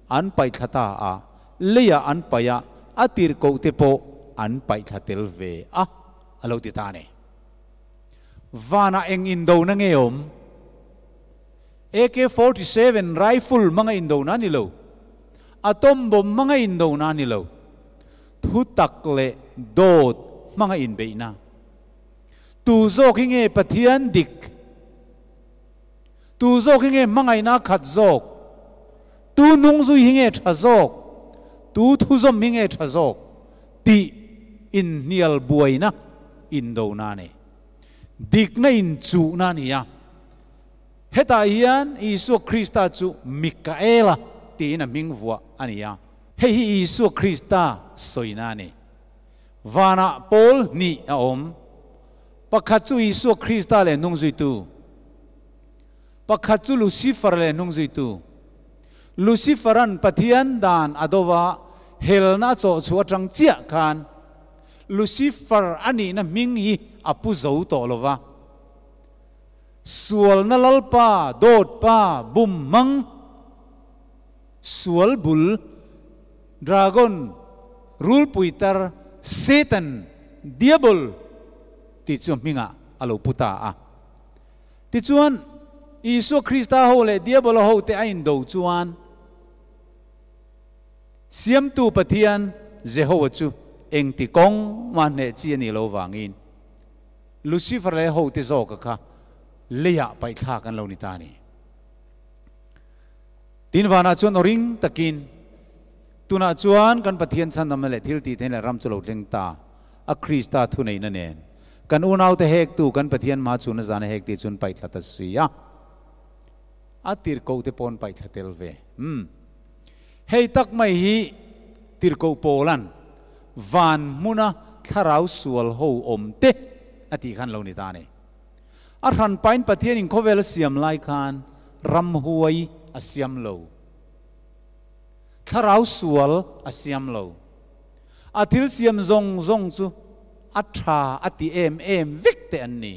S1: an pai thata a leya an paya atir ko te po an pai thatel ve a alo ti ta ne vana eng in do na ngeom AK-47 rifle mga indo na nilo atom bomb mga indo na nilo thutak le dot mga inbe na tuzok hinge pathian dik tuzok hinge mga ina khatzok tu nungzui hinge thazok tu thuzom hinge thazok ti in nial buaina indo na ne dik na in chu na niya heta hian Isu Krista chu Mikaela ti na mingwa ania hei Isu Krista soina ni vana Paul ni a om pakhat chu Isu Krista le nungzui tu pakhat chu Lucifer le nungzui tu Luciferan pathian dan adova helna cho chu atang chia khan Lucifer ani na ming hi apu zo to lova sual na lalpa dot pa bum mang sual bul dragon rul puitar Satan diabol ti chu minga alo puta a ti chuan Isu Krista ho le diabol ho te ain do chuan siam tu pathian Jehovah chu eng ti kong man ne chi ni lo wangin Lucifer le ho ti zo ka kha leya pai tha kan lo ni ta ni tin wana chuan oring takin tuna chuan kan pathian san nam le thil ti then ram chulo teng ta a Krista thu nei na nen kan unau te hek tu kan pathian ma chu na zana hek ti chun pai thata sia a tir ko te pon pai thatel ve hei tak mai hi tir ko polan van muna tharau sual ho om te ati khan lo ni ta ni arhan pain pathian in khovel siam lai khan ram huai asiam lo tharau sual asiam lo athil siam zong chu atha ati em vekte anni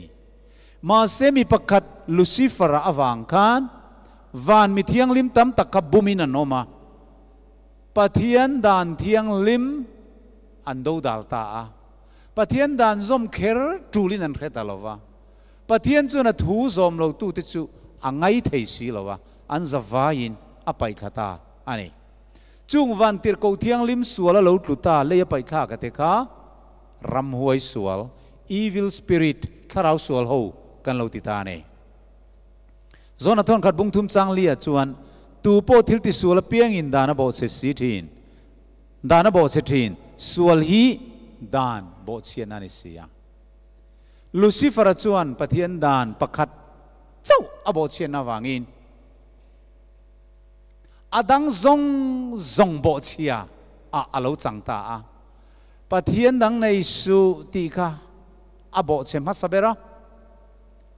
S1: ma semi pakhat Lucifer awang khan van mi thiang lim tam takka bumin anoma pathian dan thiang lim ando dalta a pathian dan zom kher tulin an kheta lova pathian chu na thu zom lo tu te chu angai thei si lowa an zawain apai thata ani chung van tir ko thiang lim suala lo tluta le pai tha ka te kha ram huai sual evil spirit tharau sual ho kan lo ti ta ne zona thon khat bung thum chang lia chuan tu po thil ti sual piang in dana bo se si thin dana bo se thin sual hi dan bo chian ani sia Lucifer chuan pathian dan pakhat chau abo chen na wangin adang zong bo chia alo chang ta pathian dang nei su ti kha abo chem ha sabera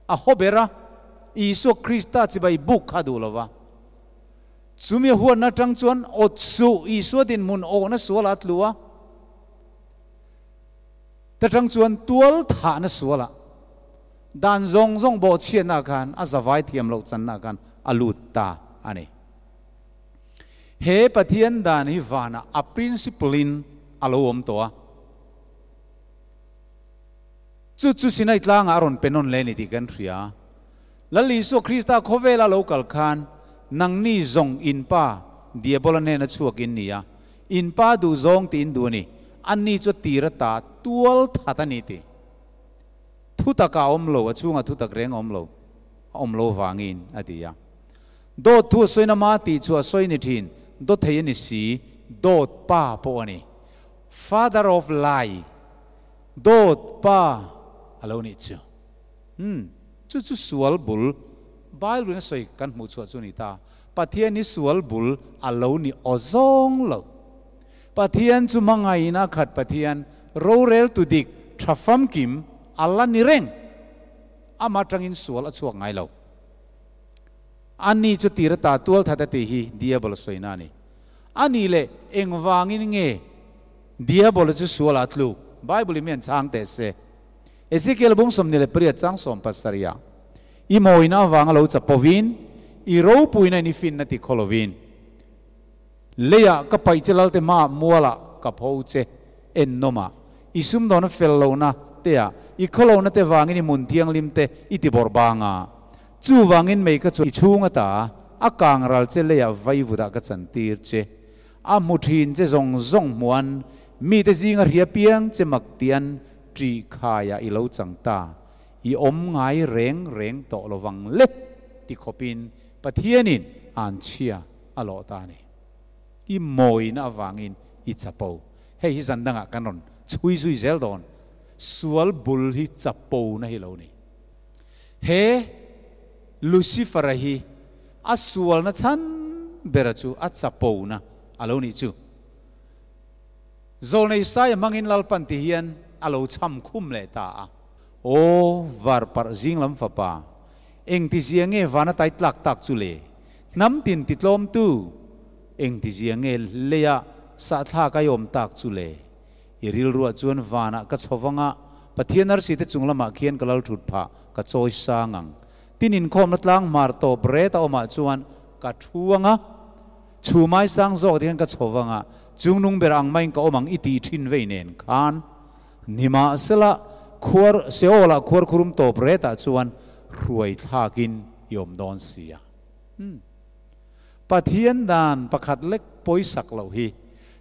S1: a hobera Isu Krista chibai buk khadu lova chumi huan na tang chuan ot su Isu din mun o na suala tlua ta tang chuan tual tha na suala dan zong bo chien na kan a zawai thiam lo chan na kan alut ta ani he pathian dan hi vana a principlein alom toa chu sinai tlang aron penon le ni ti kan ria lali so Krista khovela local khan nang ni zong in pa diabola ne na chuak in nia in pa du zong tin du ni anni chu tira ta tual thata ni ti thu ta ka om lo achunga thu tak reng om lo wangin atia do thu soina ma ti chu soini thin do thei ni si dot pa po ani father of lie dot pa alo ni chu chu sual bul Bible na soi kan mu chu chu ni ta pathian ni sual bul alo ni ozong lo pathian chu mangai na khat pathian rorel tu dik thafam kim alla ni reng ama tangin sual achuak ngai lo ani chu tira ta tual thata ti hi diabol soina ni ani le engwangin nge diabol chu sual atlu Bible men chang te se Ezekiel bung som ni le priya chang som pasaria I moina wang lo chapovin I ro puina ni fin na ti kholovin leya ka pai chelal te ma muala ka phouche en noma isum don fel lo na te ya I kholo na te wangin ni mun tiang lim te I ti bor banga chu wangin mei ka chu I chunga ta akang ral che leya vai vuda ka chantir che a muthin che zong muan mi te zinga ria piang che mak tian tri khaya I lo chang ta I om ngai reng to lo wang le ti khopin pathianin an chia alo ta ni I moi na wangin I chapo hei hi zandanga kanon chui zel don sual bul hi chapo na hi lo ni he Lucifer hi a sual na chan bera chu a chapo na alo ni chu zol nei sai mangin lalpan ti hian alo cham khum le ta o var par jing lam fa pa eng ti ziange vana tai tlak tak chu le nam tin ti tlom tu eng ti ziange leya sa tha ka yom tak chu le iril ruwa chuan vana ka chowanga pathianar si te chunglama khian kalal thut pha ka choi sangang tinin khom tlang mar to bre ta oma chuan ka thuanga chumai sang zo dian ka chowanga chungnung berang mai ka omang iti thin ve nen khan nima sela khwar seola khwar khurum to bre ta chuan ruai thakin yom don sia pathian dan pakhat lek poisak lo hi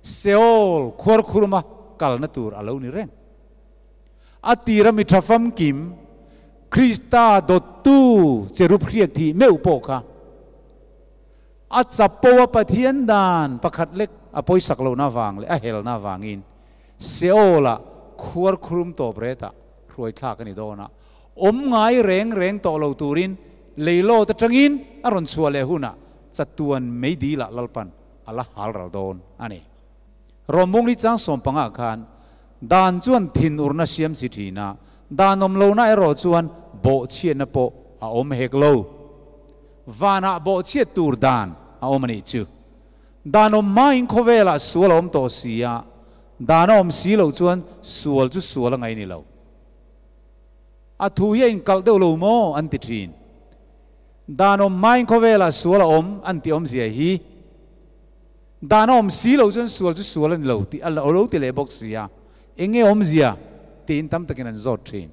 S1: seol khwar khuruma kal na tur alo ni reng atira mi thafam kim Krista dotu cherup riak thi meu po kha achapo pathian dan pakhat lek apoi saklo na wang le a hel na wangin seola khwar khurum to breta ruai thak ani dona om ngai reng to lo turin leilo ta tangin aron chuale huna chatuan meidila lalpan ala halral don ani rombong li chang som panga khan dan chuan thin urna siam si thina danom lo na ero chuan bo chien na po a om hek lo vana bo che tur dan a om ni chu danom main khovela sualom to sia danom si lo chuan sual chu sual ngai ni lo a thu ye in kal de lo mo an ti thin danom main khovela sual om an ti om zia hi danom si lo chuan sual chu sual ni lo ti al lo ti le box sia enge om zia tin tam takin an zot thin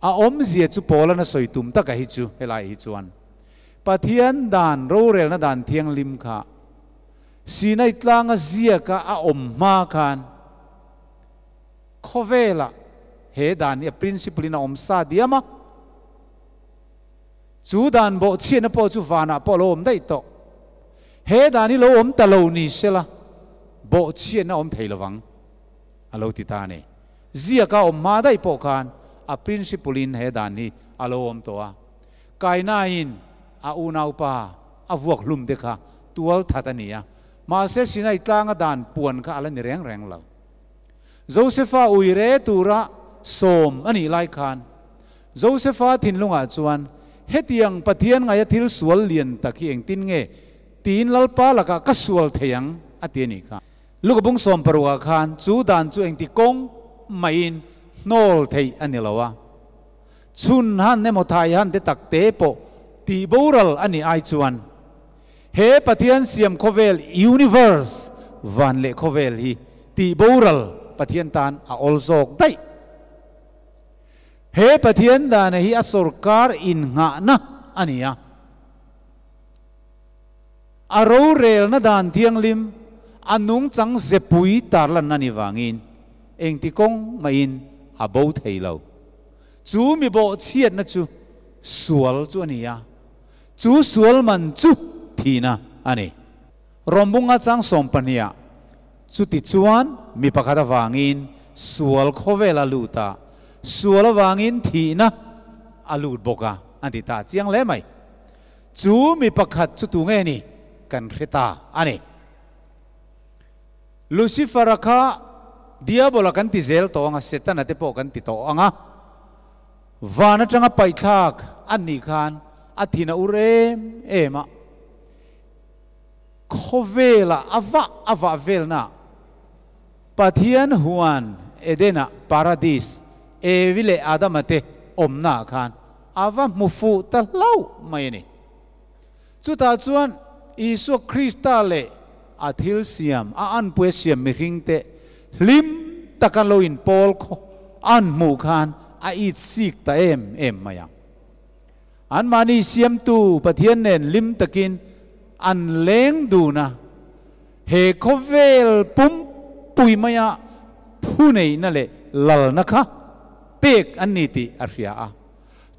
S1: a om zia chu pola na soi tum ta ka hi chu helai hi chuan pathian dan ro rel na dan thiang lim kha sinai tlanga zia ka a om ma khan khovela he dan ni principle na om sa diama chu dan bo chien na po chu vana po lo om dai to he dan ni lo om ta lo ni sela bo chien na om thei lawang alo ti ta ne zia ka om ma dai po khan a principle in he dan ni alo om to a kai na in a unau pa a vuak lum de kha tual thatania ma se sinai tlanga dan puan ka ala ni reng reng lo Josepha uire tura som ani lai khan Josepha thinlunga chuan hetiang pathian ngai thil sual lian taki eng tin nge tin lalpa laka ka sual theyang atiani kha lukabung som paruwa khan chu dan chu eng ti kong main nol thei anilawa chun han ne mothai han te takte po ti boral ani ai chuan he pathian siam khovel universe van le khovel hi ti boral pathian tan a olzok dai he pathian dan hi a sarkar in nga na ania aro rel na dan thiang lim anung chang zepui tarlan nani wangin eng ti kong main abo theilo chu mi bo chiat na chu sual chu ania chu sual man chu thina ani rombunga chang sompania chu ti chuan mi pakhata wangin sual khovela luta sual wangin thina alut boka anti ta chiang le mai chu mi pakhat chu tu nge ni kan khita ani Lucifer kha diabola kan ti zel to anga setan ate po kan ti to anga vana tanga paithak ani khan athina urem ema khovela ava velna pathian huan edena paradis evile adamate omna khan ava mufu ta lau mai ni chuta chuan isu kristale athil siam a an pue siam mi ringte lim takan lo in pol kho an mu khan a it sik ta em maya an mani siam tu pathian nen lim takin an leng du na he khovel pum pui maya thu nei na le lal na kha pek an ni ti arhia a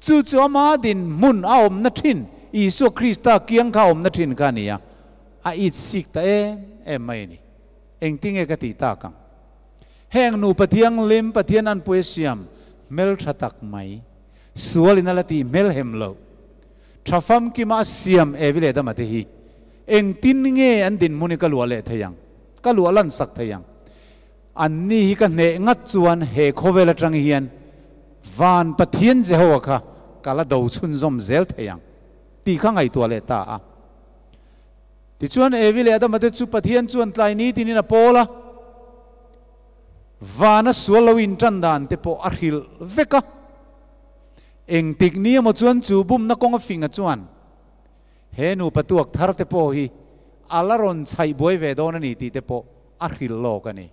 S1: chu chu ma din mun a om na thin isu krista kiang kha om na thin ka nia a it sik ta em mai ni eng ting e ka ti ta kang heng nu pathiang lim pathian an pue siam mel thatak mai sual inalati mel hemlo thafam ki ma siam evile da mate hi eng tin nge an din muni ka luale thayang ka lualan sak thayang an ni hi ka ne ngat chuan he khovela tang hian van pathian jehowa kha kala do chun zom zel thayang ti kha ngai to le ta a ti chuan evile da mate chu pathian chuan tlai ni tin na pola vana sualawin chandan te po arhil veka eng tikni mo chuan chu bum na kong finga chuan he nu patuak thar te po hi alaron chai boi ve don ani ti te po arhil lo ka ni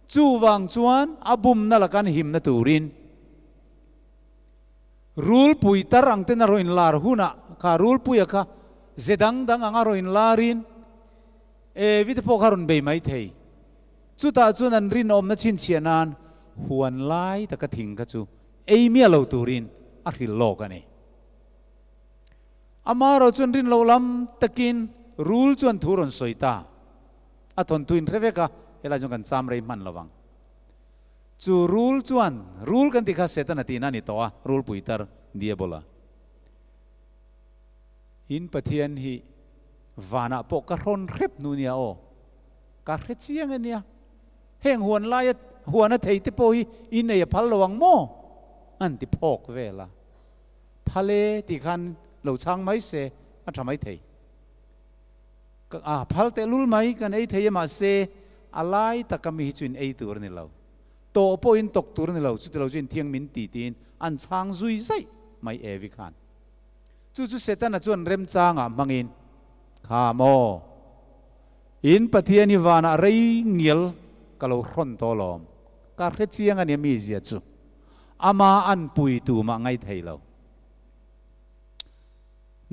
S1: chu wang chuan abum na lakan him na turin rul pui tarang te na roin lar huna ka rul pui ka zedang dang anga roin larin e vit po karon be mai thei chu ta chuan an rin om na chin chianan huan lai ta ka thing ka chu ei mi lo turin a hil lo ka ni amaro chuan rin lo lam takin rule chuan thuron soita a thon tuin reveka ela jong kan cham rei man lawang chu rule chuan rule kan ti kha setan ati na ni to a rule puitar dia bola in pathian hi vana po ka ron rep nu nia o ka khe chiang ania heng huan lai huan a thei te po hi in ei phal lawang mo an ti phok vela phale ti khan lo chang mai se a thamai thei a phal te lul mai kan ei thei ma se alai takami chuin ei tur ni lo to po in tok tur ni lo chu te lo chin thiang min ti tin an chang zui zai mai evi khan chu chu setan a chuan rem changa mangin kha mo in pathian hi wana rei ngial kalau ron tolom ka khe chiang ani mi zia chu ama an pui tu ma ngai thei lo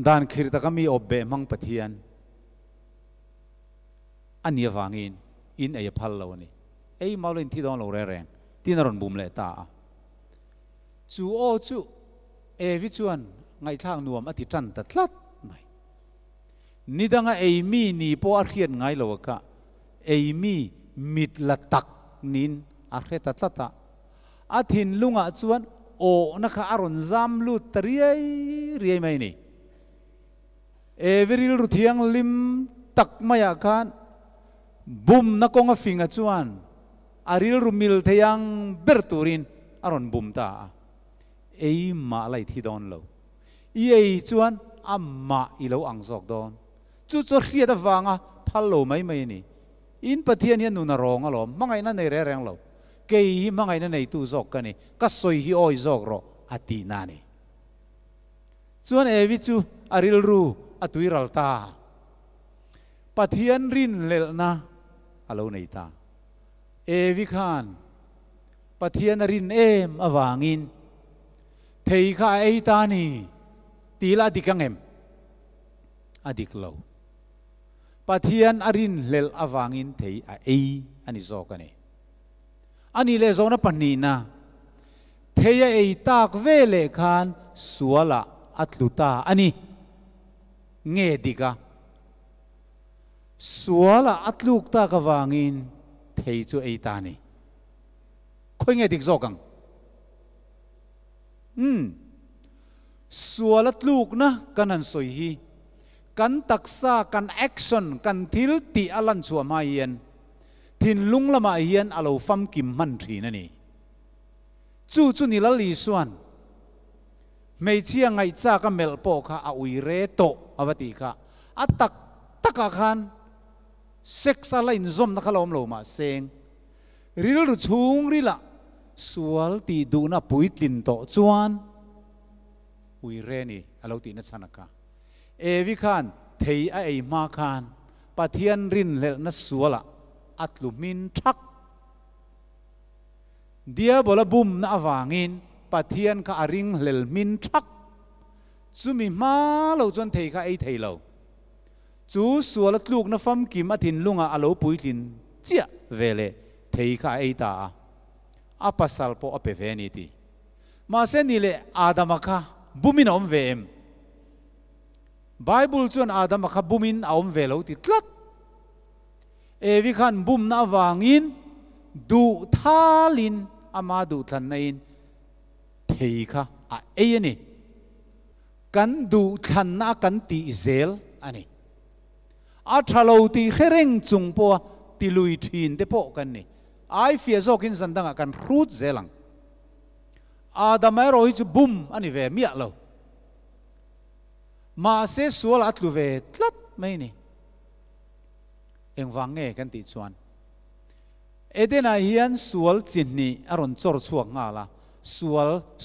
S1: dan khir ta kami obbe mang pathian ania wangin in ay phal lo ni ei maulin thi don lo re reng tin ron bum le ta chu o chu e vi chuan ngai thang nuam ati tan ta tlat mai nidanga ei mi ni po a khian ngai lo ka ei mi mit la tak nin a kheta tlata a thin lunga chuan o na kha aron zam lu triai riai mai ni everil ruthiang lim tak maya khan bum na konga finga chuan aril rumil theyang berturin aron bum ta ei ma lai thi don lo i ei chuan amma i lo ang zok don chu chu hriat awanga phal lo mai mai ni in pathian hian nu na rong alo mangai na nei re reng lo ke hi mangai na nei tu zok ka ni ka soi hi oi zok ro ati na ni chuan evi chu aril ru atui ral ta pathian rin lel na alo nei ta evi khan pathian rin em awangin thei kha ei ta ni tila dikangem adik lo pathian arin lel awangin thei a ei ani zokani ani le zona panina theya ei tak vele khan suala atluta ani nge dika suala atluk ta ka wangin thei chu ei ta ni khoi nge dik zokang suala tluk na kanan soi hi kan taksa kan action kan thil ti alan chuama hian thin lung lama hian alo fam kim man thi na ni chu ni la li suan mei chia ngai cha ka mel po kha a ui re to awati kha atak taka khan sexa lain zom na khalom lo ma seng ril ru chung rila sual ti du na puitlin to chuan ui re ni alo ti na chanaka evi khan thei a ei ma khan pathian rin lel na suala atlumin thak dia bola bum na awangin pathian ka aring lel min thak chumi ma lo chon thei kha ei thei lo chu suala tluk na fam kim athin lunga alo puitlin chia vele thei kha ei ta a pasal po a pe ve ni ti ma se ni le adama kha bumin om ve em Bible chuan Adam kha bumin aum velo ti tlat evi khan bum na wangin du thalin ama du thlan nain thei kha a ei ani kan du thlan na kan ti zel ani a thalo ti khereng chung po ti lui thin te po kan ni ai fia zokin sandanga kan rut zelang Adam ai roi chu bum ani ve mia lo ma se sual atlu ve tlat mai ni eng wange kan ti chuan edena hian sual chin ni aron chor chuak nga la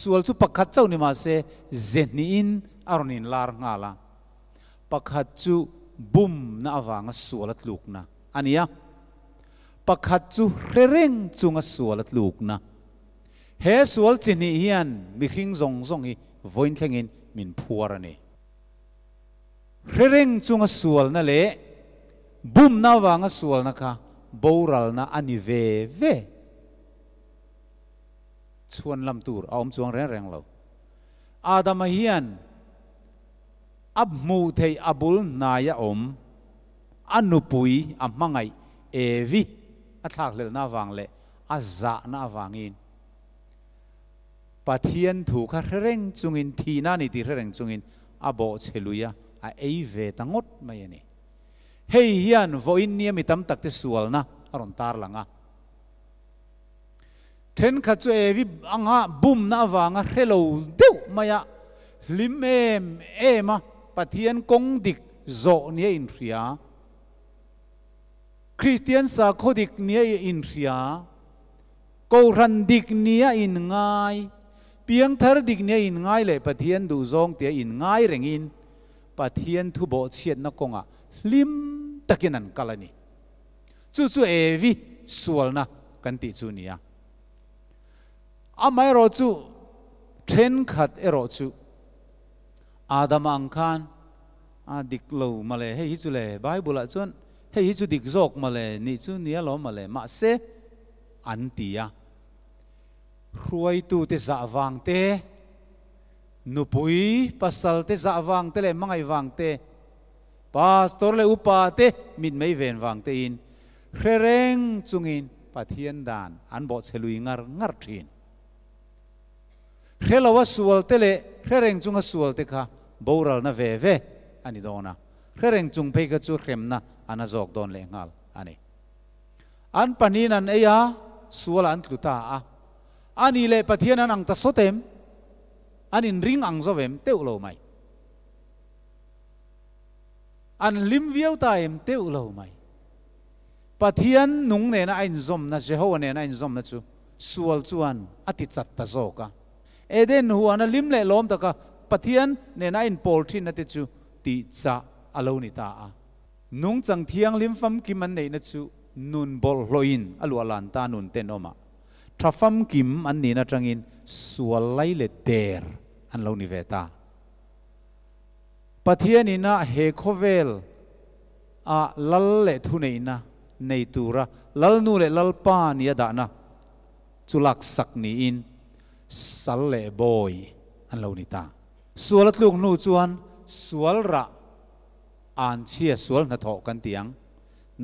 S1: sual chu pakhat chau ni ma se zen ni in aron in lar nga la pakhat chu bum na awanga sual atluk na ania pakhat chu rereng chunga sual atluk na he sual chin ni hian mi hring zong zong hi voin thlengin min phuar ani rereng chunga sual na le bum na wanga sual na kha boral na ani ve chuan lam tur aom chuang reng lo Adam hian ab mu thei abul naya om anupui amangai evi athak lel na wang le azza na wangin pathian thu kha reng chungin thina ni ti reng chungin abo cheluya a ei ve tangot mai ani hei hian voin niam itam takte sual na aron tar langa then kha chu evi anga bum na wanga hello deu maya lim ema pathian kong dik zo nia in ria Christian sa khodik nia in ria ko ran dik nia in ngai piang thar dik nia in ngai le pathian du zong te in ngai rengin pathian thu bo chiat na konga lim takinan kalani chu evi sual na kan ti chu nia amai ro chu then khat ero chu Adam angkhan adik lo male hei chu le Bible a chuan hei chu dik zok male ni chu nia lo male ma se an tia ruai tu te za wang te nupui pasal te za wang te le mangai wang te pastor le upa te min mei ven wang te in rereng chungin pathian dan an bo chelui ngar thin relawa sual te le rereng chunga sual te kha boral na ve ani dona rereng chung pe ka chu rem na ana jok don le ngal ani an panin an eya sual an tluta a ani le pathian an ang ta sotem anin ring ang zovem teu lo mai an lim viau ta em teu lo mai pathian nung ne na ain zom na Jehovah ne na ain zom na chu sual chuan ati chat ta zoka eden huana lim le lom ta ka pathian ne na in pol thin na te chu ti cha alo ni ta a nung chang thiang lim fam kim an nei na chu nun bol hloin alu alan ta nun ten oma trafam kim an ni na tangin sual lai le ter an lo ni veta pathian ina he khovel a lal le thu nei na nei tura lal nu le lal pa ni da na chulak sak ni in sal le boy an lo ni ta sual tlung nu chuan sual ra an chia sual na tho kan tiang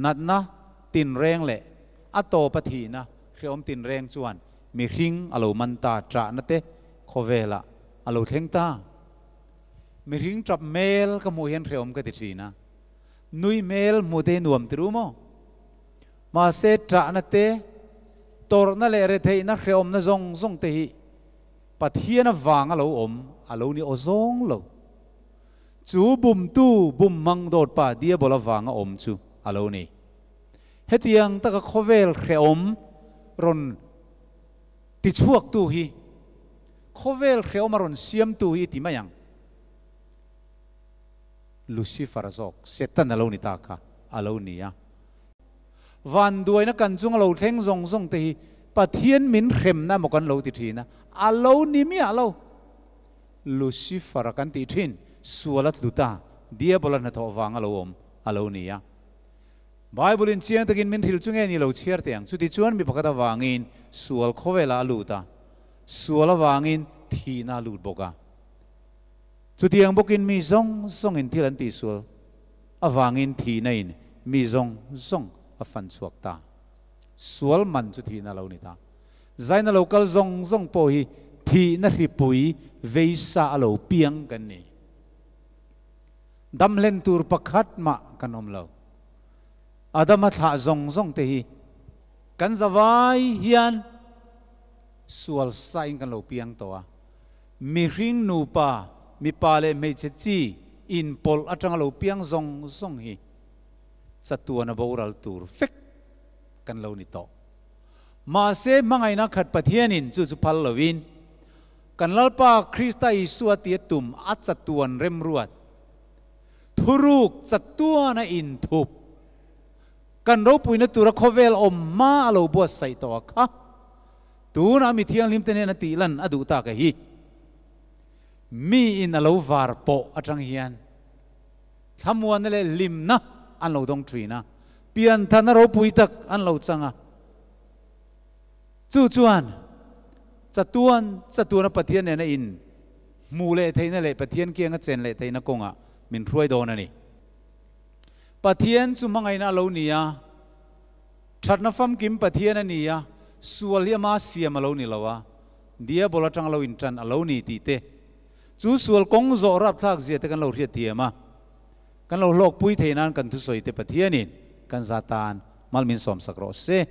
S1: nat na tin reng le a to pathi na khiom tin reng chuan mi hring alo man ta tra na te khovela alo thleng ta mi hring trap mel ka mu hian khiom ka ti thi na nui mel mu te nuam tru mo ma se tra na te tor na le re thei na khiom na zong zong te hi pathian awang alo om alo ni ozong lo chu bum tu bum mang dot pa dia bola wanga om chu alo ni hetiang taka khovel khreom ron ti chuak tu hi khovel khreom ron siam tu hi ti mayang Lucifer zok setan alo ni ta kha alo ni ya van duai na kan chung alo thleng zong zong te hi pathian min khem na mo kan lo ti thina alo ni mi alo Lucifer kan ti thin sualat luta dia bolan na tho wang alo om alo ni ya Bible in chiang takin min thil chunge ni lo chiar tiang chuti chuan mi pakata wangin sual khowela luta suala wangin thina lut boka chutiang bokin mi zong zong in thilan ti sual awangin thina in mi zong zong afan chuak ta sual man chu thina lo ni ta zaina local zong zong po hi thi na ri pui veisa alo piang kan ni dam len tur pakhat ma kanom lo adama tha zong zong te hi kan zawai hian sual sain kan lo piang to a mi ring nu pa mi pa le me che chi in pol atang lo piang zong zong hi chatuana boral tur fek kan lo ni to ma se mangai na khat pathianin chu chu phal lovin kan lalpa Krista Isu atia tum at chatuan rem ruat thuruk chatuana in thup kan ro puina tura khovel om ma alo bo sai to kha tu na mi thiang lim tene na ti lan adu ta ka hi mi in alo var po atang hian thamuan le lim na an lo dong trina pian thana ro pui tak an lo changa chu chuan chatuan pathian ne na in mu le theina le pathian kianga chen le theina konga min ruai don ani pathian chu mangai na lo nia thatna fam kim pathian ania sual ma siam alo ni lawa dia bola tang lo in tran alo ni ti te chu sual kong zo rap thak zia te kan lo riat tiama kan lo lok pui theinan kan thu soi te pathianin kan zatan malmin som sakro se